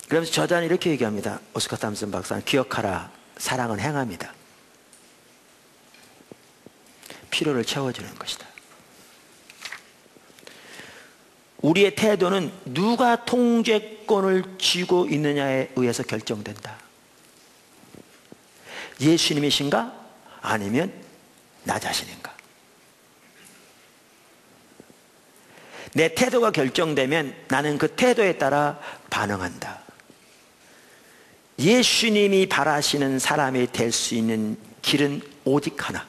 그러면서 저자는 이렇게 얘기합니다. 오스카 탐슨 박사는 기억하라, 사랑은 행합니다. 필요를 채워주는 것이다. 우리의 태도는 누가 통제권을 쥐고 있느냐에 의해서 결정된다. 예수님이신가? 아니면 나 자신인가? 내 태도가 결정되면 나는 그 태도에 따라 반응한다. 예수님이 바라시는 사람이 될 수 있는 길은 오직 하나,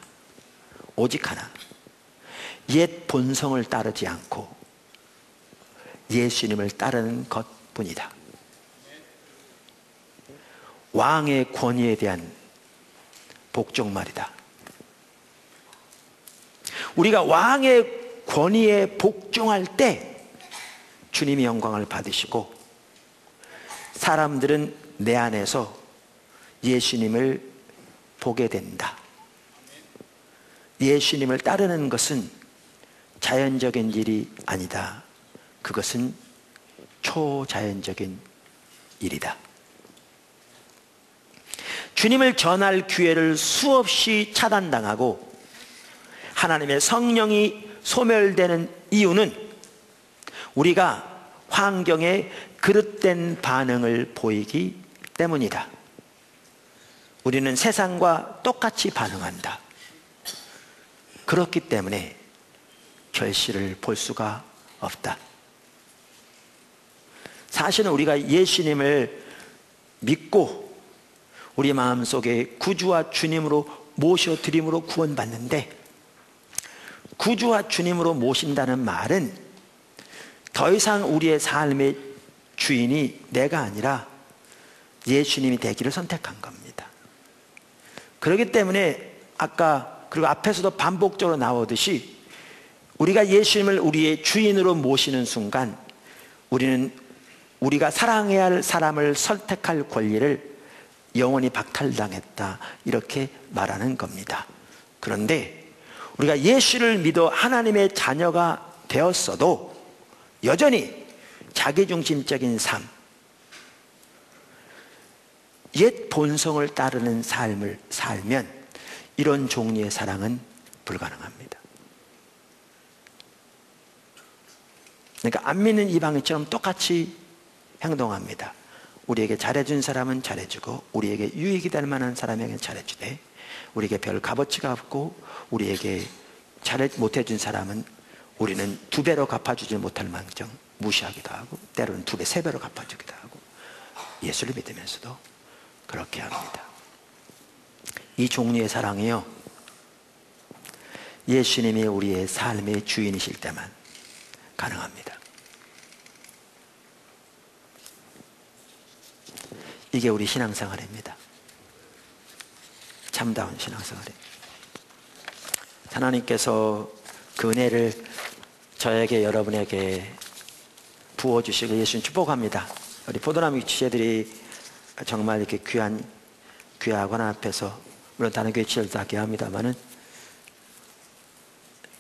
오직 하나. 옛 본성을 따르지 않고 예수님을 따르는 것뿐이다. 왕의 권위에 대한 복종말이다. 우리가 왕의 권위에 복종할 때 주님이 영광을 받으시고 사람들은 내 안에서 예수님을 보게 된다. 예수님을 따르는 것은 자연적인 일이 아니다. 그것은 초자연적인 일이다. 주님을 전할 기회를 수없이 차단당하고 하나님의 성령이 소멸되는 이유는 우리가 환경에 그릇된 반응을 보이기 때문이다. 우리는 세상과 똑같이 반응한다. 그렇기 때문에 결실을 볼 수가 없다. 사실은 우리가 예수님을 믿고 우리 마음속에 구주와 주님으로 모셔드림으로 구원받는데, 구주와 주님으로 모신다는 말은 더 이상 우리의 삶의 주인이 내가 아니라 예수님이 되기를 선택한 겁니다. 그렇기 때문에 아까 그리고 앞에서도 반복적으로 나오듯이 우리가 예수님을 우리의 주인으로 모시는 순간 우리는 우리가 사랑해야 할 사람을 선택할 권리를 영원히 박탈당했다, 이렇게 말하는 겁니다. 그런데 우리가 예수를 믿어 하나님의 자녀가 되었어도 여전히 자기중심적인 삶, 옛 본성을 따르는 삶을 살면 이런 종류의 사랑은 불가능합니다. 그러니까 안 믿는 이방인처럼 똑같이 행동합니다. 우리에게 잘해준 사람은 잘해주고 우리에게 유익이 될 만한 사람에게는 잘해주되, 우리에게 별 값어치가 없고 우리에게 잘 못해준 사람은 우리는 2배로 갚아주지 못할 망정 무시하기도 하고 때로는 2배, 3배로 갚아주기도 하고 예수를 믿으면서도 그렇게 합니다. 이 종류의 사랑이요, 예수님이 우리의 삶의 주인이실 때만 가능합니다. 이게 우리 신앙생활입니다. 참다운 신앙생활입니다. 하나님께서 그 은혜를 저에게, 여러분에게 부어주시고 예수님 축복합니다. 우리 포도나무 지체들이 정말 이렇게 귀하고 하나 앞에서, 물론 다른 교회 지체들도 다 귀합니다만은,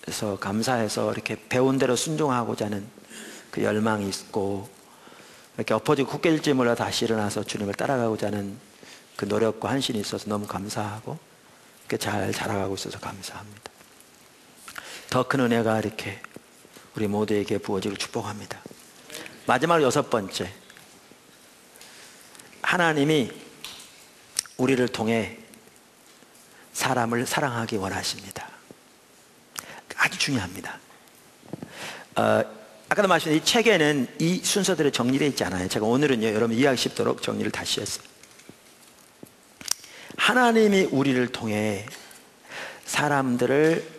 그래서 감사해서 이렇게 배운 대로 순종하고자 하는 그 열망이 있고, 이렇게 엎어지고 굳게 될지 몰라 다시 일어나서 주님을 따라가고자 하는 그 노력과 한신이 있어서 너무 감사하고, 이렇게 잘 자라가고 있어서 감사합니다. 더 큰 은혜가 이렇게 우리 모두에게 부어지기를 축복합니다. 마지막으로 6번째, 하나님이 우리를 통해 사람을 사랑하기 원하십니다. 아주 중요합니다. 아까도 말씀드린 이 책에는 이 순서대로 정리되어 있지 않아요. 제가 오늘은요, 여러분 이해하기 쉽도록 정리를 다시 했어요. 하나님이 우리를 통해 사람들을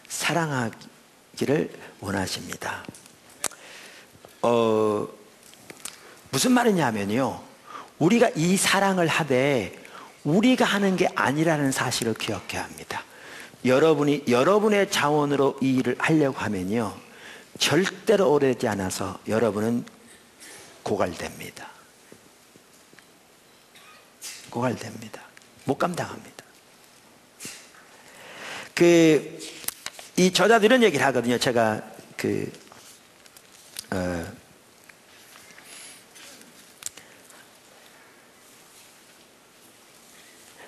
사랑하기를 원하십니다. 무슨 말이냐면요, 우리가 이 사랑을 하되 우리가 하는 게 아니라는 사실을 기억해야 합니다. 여러분이 여러분의 자원으로 이 일을 하려고 하면요, 절대로 오래되지 않아서 여러분은 고갈됩니다. 고갈됩니다. 못 감당합니다. 이 저자들 이런 얘기를 하거든요. 제가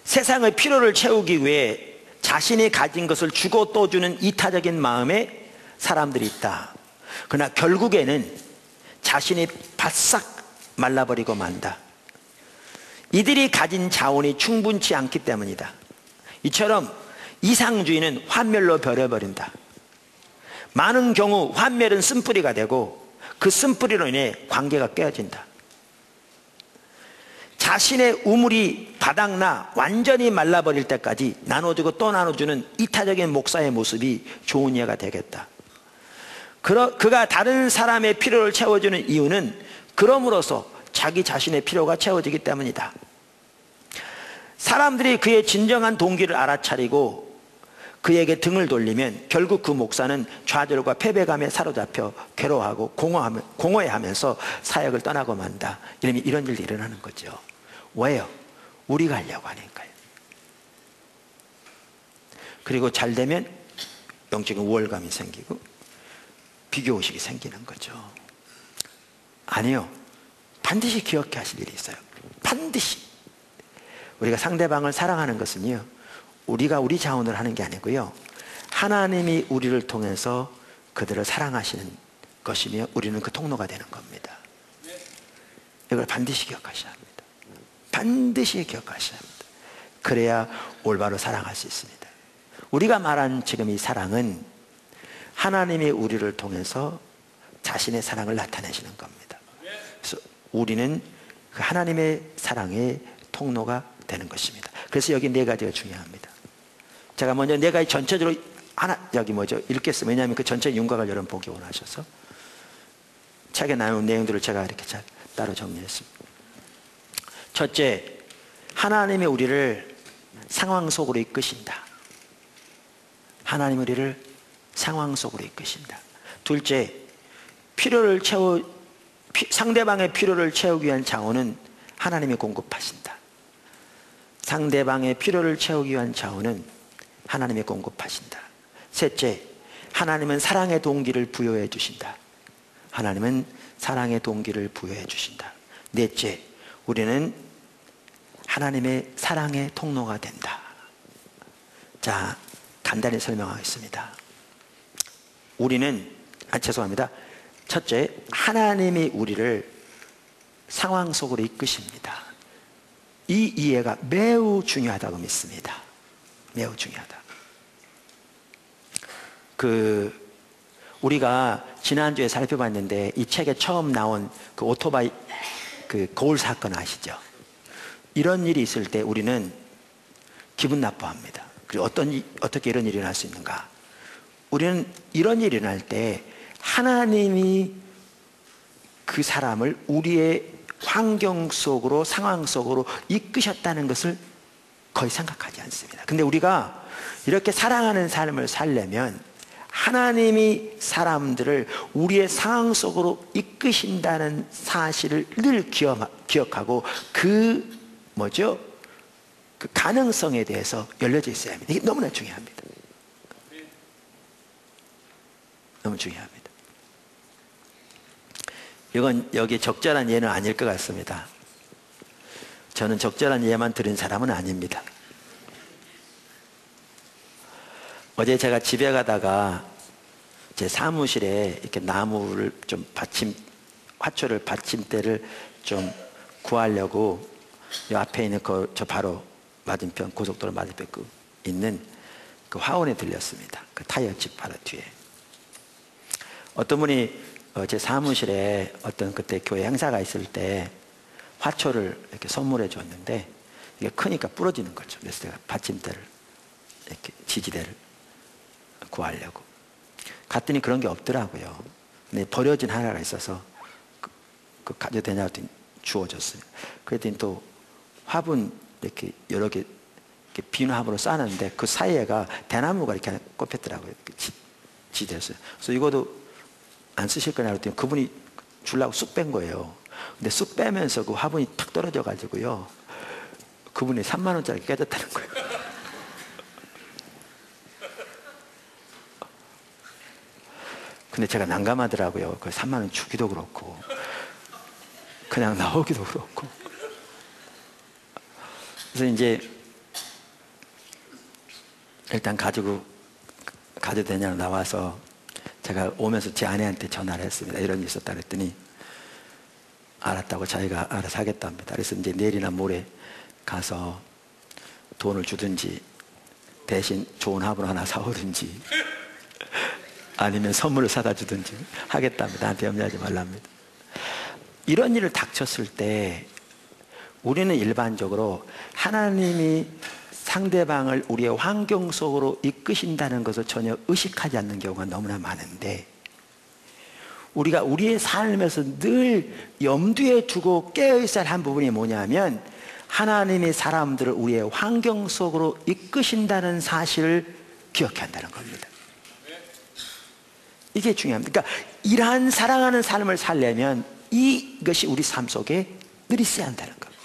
세상의 필요를 채우기 위해 자신이 가진 것을 주고 또 주는 이타적인 마음의 사람들이 있다. 그러나 결국에는 자신이 바싹 말라버리고 만다. 이들이 가진 자원이 충분치 않기 때문이다. 이처럼 이상주의는 환멸로 변해버린다. 많은 경우 환멸은 쓴뿌리가 되고 그 쓴뿌리로 인해 관계가 깨어진다. 자신의 우물이 바닥나 완전히 말라버릴 때까지 나눠주고 또 나눠주는 이타적인 목사의 모습이 좋은 예가 되겠다. 그가 다른 사람의 필요를 채워주는 이유는 그럼으로써 자기 자신의 필요가 채워지기 때문이다. 사람들이 그의 진정한 동기를 알아차리고 그에게 등을 돌리면 결국 그 목사는 좌절과 패배감에 사로잡혀 괴로워하고 공허해하면서 사역을 떠나고 만다. 이런 일이 일어나는 거죠. 왜요? 우리가 하려고 하니까요. 그리고 잘 되면 영적인 우월감이 생기고 비교의식이 생기는 거죠. 아니요, 반드시 기억해 하실 일이 있어요. 반드시. 우리가 상대방을 사랑하는 것은요, 우리가 우리 자원을 하는 게 아니고요, 하나님이 우리를 통해서 그들을 사랑하시는 것이며 우리는 그 통로가 되는 겁니다. 이걸 반드시 기억하셔야 합니다. 반드시 기억하셔야 합니다. 그래야 올바로 사랑할 수 있습니다. 우리가 말한 지금 이 사랑은 하나님이 우리를 통해서 자신의 사랑을 나타내시는 겁니다. 그래서 우리는 그 하나님의 사랑의 통로가 되는 것입니다. 그래서 여기 네 가지가 중요합니다. 제가 먼저 네 가지 전체적으로 읽겠습니다. 왜냐하면 그 전체 윤곽을 여러분 보기 원하셔서 책에 나온 내용들을 제가 이렇게 따로 정리했습니다. 첫째, 하나님이 우리를 상황 속으로 이끄신다. 하나님이 우리를 상황 속으로 이끄신다. 둘째, 상대방의 필요를 채우기 위한 자원은 하나님이 공급하신다. 상대방의 필요를 채우기 위한 자원은 하나님이 공급하신다. 셋째, 하나님은 사랑의 동기를 부여해 주신다. 하나님은 사랑의 동기를 부여해 주신다. 넷째, 우리는 하나님의 사랑의 통로가 된다. 자, 간단히 설명하겠습니다. 죄송합니다. 첫째, 하나님이 우리를 상황 속으로 이끄십니다. 이 이해가 매우 중요하다고 믿습니다. 매우 중요하다. 우리가 지난주에 살펴봤는데 이 책에 처음 나온 그 오토바이 거울 사건 아시죠? 이런 일이 있을 때 우리는 기분 나빠합니다. 그리고 어떻게 이런 일이 일어날 수 있는가? 우리는 이런 일이 일어날 때 하나님이 그 사람을 우리의 환경 속으로, 상황 속으로 이끄셨다는 것을 거의 생각하지 않습니다. 근데 우리가 이렇게 사랑하는 삶을 살려면 하나님이 사람들을 우리의 상황 속으로 이끄신다는 사실을 늘 기억하고 그 가능성에 대해서 열려져 있어야 합니다. 이게 너무나 중요합니다. 너무 중요합니다. 이건 여기 적절한 예는 아닐 것 같습니다. 저는 적절한 예만 들은 사람은 아닙니다. 어제 제가 집에 가다가 제 사무실에 이렇게 나무를 좀 화초를 받침대를 좀 구하려고 이 앞에 있는 저 바로 맞은편, 고속도로 맞은편 있는 그 화원에 들렸습니다. 그 타이어집 바로 뒤에. 어떤 분이 제 사무실에 어떤 그때 교회 행사가 있을 때 화초를 이렇게 선물해 줬는데 이게 크니까 부러지는 거죠. 그래서 제가 받침대를 이렇게 지지대를 구하려고 갔더니 그런 게 없더라고요. 근데 버려진 하나가 있어서 그 가져도 되냐고 했더니 주워줬어요. 그랬더니 또 화분 이렇게 여러 개 이렇게 빈 화분으로 쌓았는데 그 사이에가 대나무가 이렇게 꼽혔더라고요. 지대였어요. 그래서 이것도 안 쓰실 거냐고 했더니 그분이 주려고 쑥 뺀 거예요. 근데 쑥 빼면서 그 화분이 탁 떨어져 가지고요. 그분이 3만 원짜리 깨졌다는 거예요. 근데 제가 난감하더라고요. 그 3만 원 주기도 그렇고 그냥 나오기도 그렇고. 그래서 이제 일단 가져도 되냐고 나와서 제가 오면서 제 아내한테 전화를 했습니다. 이런 일이 있었다 그랬더니 알았다고 자기가 알아서 하겠답니다. 그래서 이제 내일이나 모레 가서 돈을 주든지 대신 좋은 화분 하나 사오든지 아니면 선물을 사다 주든지 하겠답니다. 나한테 염려하지 말랍니다. 이런 일을 닥쳤을 때 우리는 일반적으로 하나님이 상대방을 우리의 환경 속으로 이끄신다는 것을 전혀 의식하지 않는 경우가 너무나 많은데 우리가 우리의 삶에서 늘 염두에 두고 깨어있어야 할 한 부분이 뭐냐면 하나님이 사람들을 우리의 환경 속으로 이끄신다는 사실을 기억해야 한다는 겁니다. 이게 중요합니다. 그러니까 이러한 사랑하는 삶을 살려면 이것이 우리 삶 속에 늘 있어야 한다는 겁니다.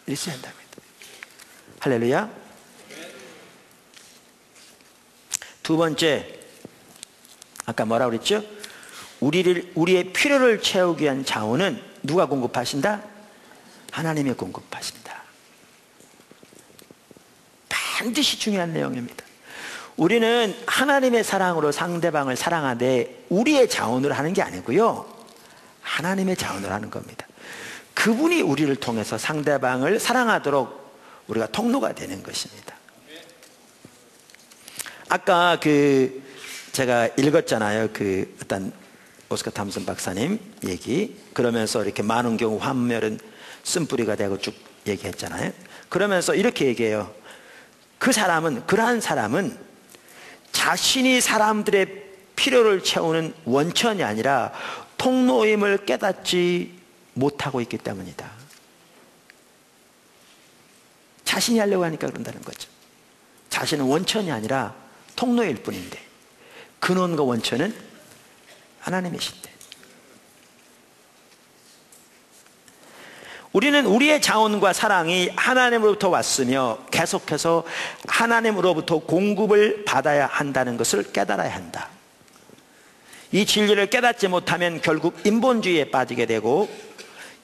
늘 있어야 한답니다. 할렐루야. 두 번째, 아까 뭐라고 그랬죠? 우리의 필요를 채우기 위한 자원은 누가 공급하신다? 하나님이 공급하신다. 반드시 중요한 내용입니다. 우리는 하나님의 사랑으로 상대방을 사랑하되 우리의 자원으로 하는 게 아니고요, 하나님의 자원으로 하는 겁니다. 그 그분이 우리를 통해서 상대방을 사랑하도록 우리가 통로가 되는 것입니다. 아까 제가 읽었잖아요. 어떤 오스카 탐슨 박사님 얘기. 그러면서 이렇게 많은 경우 환멸은 쓴뿌리가 되고 쭉 얘기했잖아요. 그러면서 이렇게 얘기해요. 그러한 사람은 자신이 사람들의 필요를 채우는 원천이 아니라 통로임을 깨닫지 못하고 있기 때문이다. 자신이 하려고 하니까 그런다는 거죠. 자신은 원천이 아니라 통로일 뿐인데 근원과 원천은 하나님이신데, 우리는 우리의 자원과 사랑이 하나님으로부터 왔으며 계속해서 하나님으로부터 공급을 받아야 한다는 것을 깨달아야 한다. 이 진리를 깨닫지 못하면 결국 인본주의에 빠지게 되고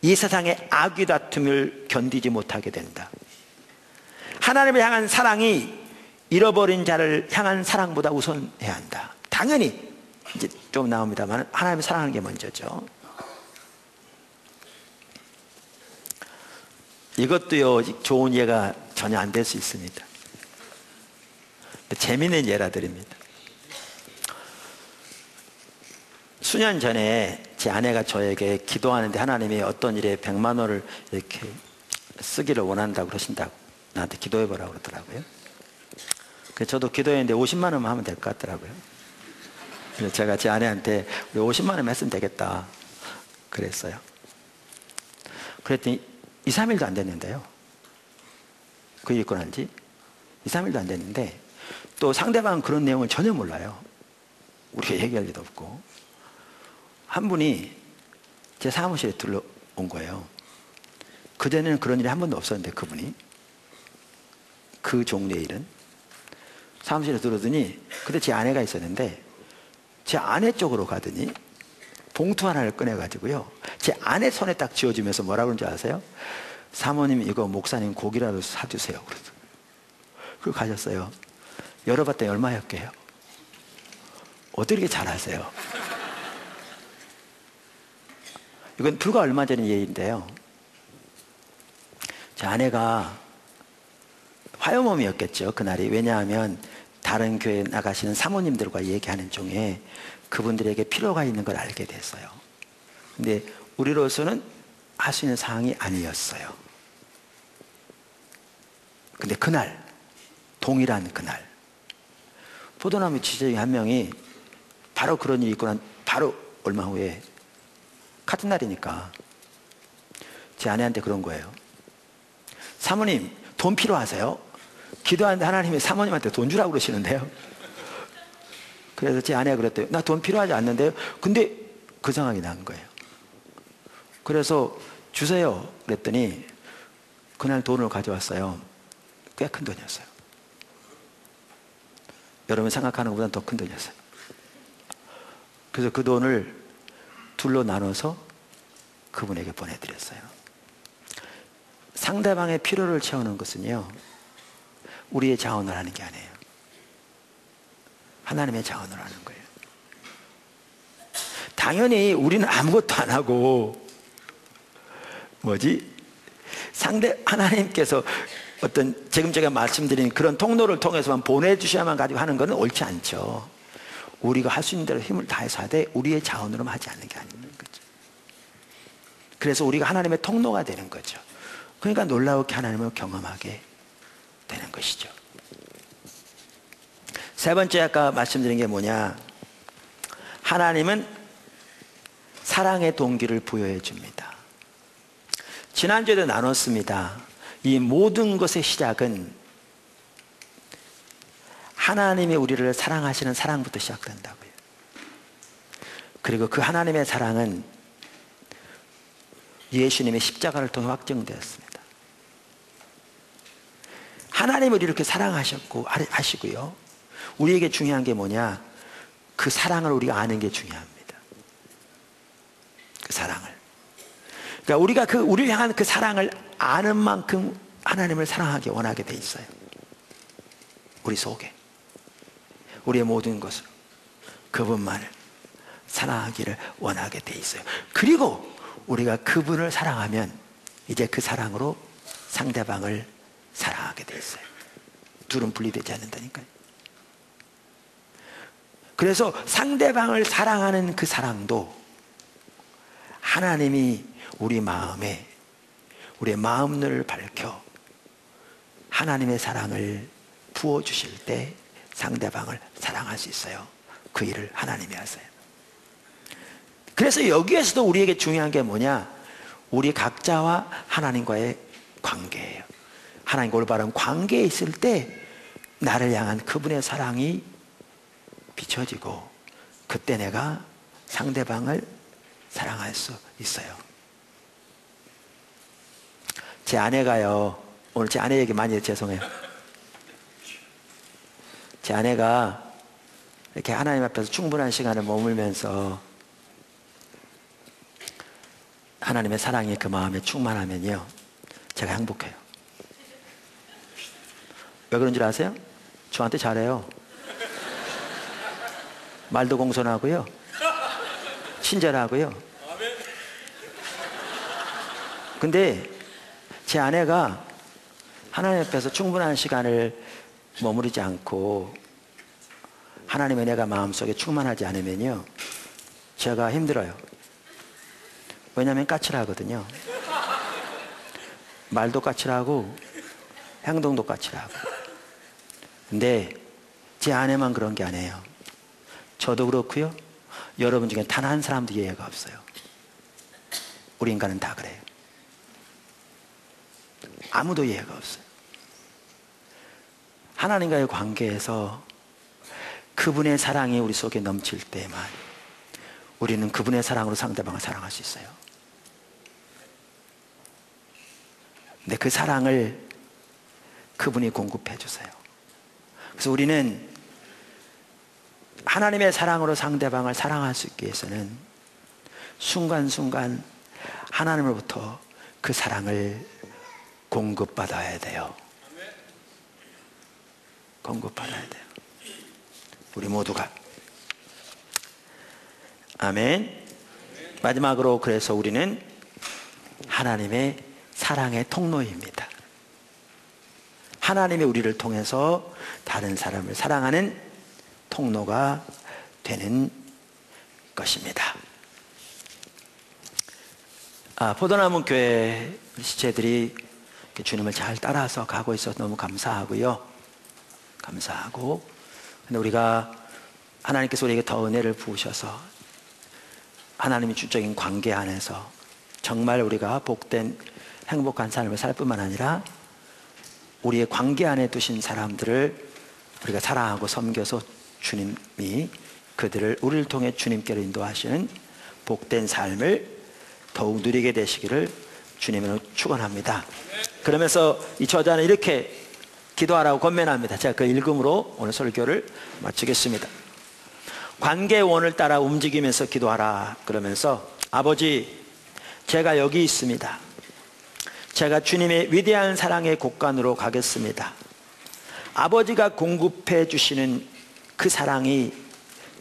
이 세상의 악의 다툼을 견디지 못하게 된다. 하나님을 향한 사랑이 잃어버린 자를 향한 사랑보다 우선해야 한다. 당연히 이제 좀 나옵니다만 하나님을 사랑하는 게 먼저죠. 이것도요, 좋은 예가 전혀 안 될 수 있습니다. 재미있는 예라 드립니다. 수년 전에 제 아내가 저에게 기도하는데 하나님이 어떤 일에 100만 원을 이렇게 쓰기를 원한다고 그러신다고 나한테 기도해 보라고 그러더라고요. 그래서 저도 기도했는데 50만 원만 하면 될 것 같더라고요. 그래서 제가 제 아내한테 우리 50만 원만 했으면 되겠다 그랬어요. 그랬더니 2, 3일도 안 됐는데요. 그 읽고 난 지 2, 3일도 안 됐는데 또 상대방은 그런 내용을 전혀 몰라요. 우리가 얘기할 리도 없고. 한 분이 제 사무실에 들러온 거예요. 그전에는 그런 일이 한 번도 없었는데 그분이 그 종류의 일은 사무실에 들어오더니 그때 제 아내가 있었는데 제 아내 쪽으로 가더니 봉투 하나를 꺼내가지고요 제 아내 손에 딱 쥐어주면서 뭐라고 그런지 아세요? 사모님 이거 목사님 고기라도 사주세요. 그래서 그걸 가셨어요. 열어봤더니 얼마였게요? 어떻게 이렇게 잘하세요? 이건 불과 얼마 전의 얘기인데요. 제 아내가 화요몸이었겠죠 그날이. 왜냐하면 다른 교회에 나가시는 사모님들과 얘기하는 중에 그분들에게 필요가 있는 걸 알게 됐어요. 근데 우리로서는 할 수 있는 상황이 아니었어요. 근데 그날, 동일한 그날 포도나무 지주의 한 명이 바로 그런 일이 있고 난 바로 얼마 후에 같은 날이니까 제 아내한테 그런 거예요. 사모님 돈 필요하세요? 기도하는데 하나님이 사모님한테 돈 주라고 그러시는데요. 그래서 제 아내가 그랬대요. 나 돈 필요하지 않는데요. 근데 그 상황이 난 거예요. 그래서 주세요 그랬더니 그날 돈을 가져왔어요. 꽤 큰 돈이었어요. 여러분 생각하는 것보다 더 큰 돈이었어요. 그래서 그 돈을 둘로 나눠서 그분에게 보내드렸어요. 상대방의 필요를 채우는 것은요 우리의 자원을 하는 게 아니에요. 하나님의 자원을 하는 거예요. 당연히 우리는 아무것도 안 하고 하나님께서 어떤 지금 제가 말씀드린 그런 통로를 통해서만 보내주셔야만 가지고 하는 것은 옳지 않죠. 우리가 할 수 있는 대로 힘을 다해서 하되 우리의 자원으로만 하지 않는 게 아닌 거죠. 그래서 우리가 하나님의 통로가 되는 거죠. 그러니까 놀라우게 하나님을 경험하게 되는 것이죠. 세 번째 아까 말씀드린 게 뭐냐, 하나님은 사랑의 동기를 부여해 줍니다. 지난주에도 나눴습니다. 이 모든 것의 시작은 하나님이 우리를 사랑하시는 사랑부터 시작된다고요. 그리고 그 하나님의 사랑은 예수님의 십자가를 통해 확증되었습니다. 하나님이 우리를 이렇게 사랑하셨고 하시고요. 우리에게 중요한 게 뭐냐, 그 사랑을 우리가 아는 게 중요합니다. 그 사랑을. 그러니까 우리가 우리를 향한 그 사랑을 아는 만큼 하나님을 사랑하기 원하게 돼 있어요. 우리 속에. 우리의 모든 것으로 그분만을 사랑하기를 원하게 돼 있어요. 그리고 우리가 그분을 사랑하면 이제 그 사랑으로 상대방을 사랑하게 돼 있어요. 둘은 분리되지 않는다니까요. 그래서 상대방을 사랑하는 그 사랑도 하나님이 우리 마음에, 우리의 마음을 밝혀 하나님의 사랑을 부어주실 때 상대방을 사랑할 수 있어요. 그 일을 하나님이 하세요. 그래서 여기에서도 우리에게 중요한 게 뭐냐? 우리 각자와 하나님과의 관계예요. 하나님과 올바른 관계에 있을 때 나를 향한 그분의 사랑이 비춰지고 그때 내가 상대방을 사랑할 수 있어요. 제 아내가요, 오늘 제 아내 얘기 많이 해서 죄송해요. 제 아내가 이렇게 하나님 앞에서 충분한 시간을 머물면서 하나님의 사랑이 그 마음에 충만하면요, 제가 행복해요. 왜 그런 줄 아세요? 저한테 잘해요. 말도 공손하고요, 친절하고요. 근데 제 아내가 하나님 앞에서 충분한 시간을 머무르지 않고 하나님의 내가 마음속에 충만하지 않으면요, 제가 힘들어요. 왜냐하면 까칠하거든요. 말도 까칠하고 행동도 까칠하고. 근데 제 아내만 그런 게 아니에요. 저도 그렇고요, 여러분 중에 단 한 사람도 이해가 없어요. 우리 인간은 다 그래요. 아무도 이해가 없어요. 하나님과의 관계에서 그분의 사랑이 우리 속에 넘칠 때만 우리는 그분의 사랑으로 상대방을 사랑할 수 있어요. 근데 그 사랑을 그분이 공급해 주세요. 그래서 우리는 하나님의 사랑으로 상대방을 사랑할 수 있기 위해서는 순간순간 하나님으로부터 그 사랑을 공급받아야 돼요. 공급받아야 돼요. 우리 모두가. 아멘. 마지막으로 그래서 우리는 하나님의 사랑의 통로입니다. 하나님이 우리를 통해서 다른 사람을 사랑하는 통로가 되는 것입니다. 포도나무 교회 지체들이 주님을 잘 따라서 가고 있어서 너무 감사하고요. 감사하고, 근데 우리가 하나님께서 우리에게 더 은혜를 부으셔서 하나님의 주적인 관계 안에서 정말 우리가 복된 행복한 삶을 살 뿐만 아니라 우리의 관계 안에 두신 사람들을 우리가 사랑하고 섬겨서 주님이 그들을 우리를 통해 주님께로 인도하시는 복된 삶을 더욱 누리게 되시기를 주님으로 축원합니다. 그러면서 이 저자는 이렇게 기도하라고 권면합니다. 제가 그 읽음으로 오늘 설교를 마치겠습니다. 관계의 원을 따라 움직이면서 기도하라. 그러면서 아버지, 제가 여기 있습니다. 제가 주님의 위대한 사랑의 곳간으로 가겠습니다. 아버지가 공급해 주시는 그 사랑이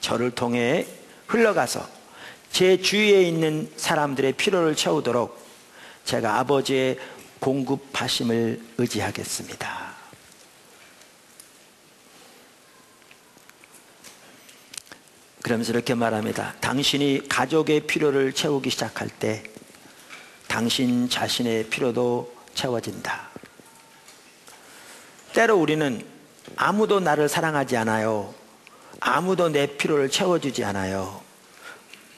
저를 통해 흘러가서 제 주위에 있는 사람들의 필요를 채우도록 제가 아버지의 공급하심을 의지하겠습니다. 그러면서 이렇게 말합니다. 당신이 가족의 필요를 채우기 시작할 때 당신 자신의 필요도 채워진다. 때로 우리는 아무도 나를 사랑하지 않아요. 아무도 내 필요를 채워주지 않아요.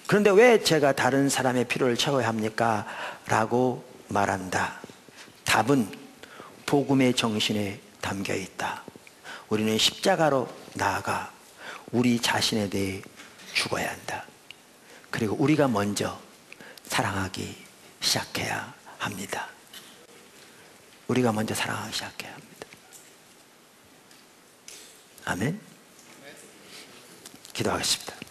그런데 왜 제가 다른 사람의 필요를 채워야 합니까? 라고 말한다. 답은 복음의 정신에 담겨 있다. 우리는 십자가로 나아가 우리 자신에 대해 죽어야 한다. 그리고 우리가 먼저 사랑하기 시작해야 합니다. 우리가 먼저 사랑하기 시작해야 합니다. 아멘. 기도하겠습니다.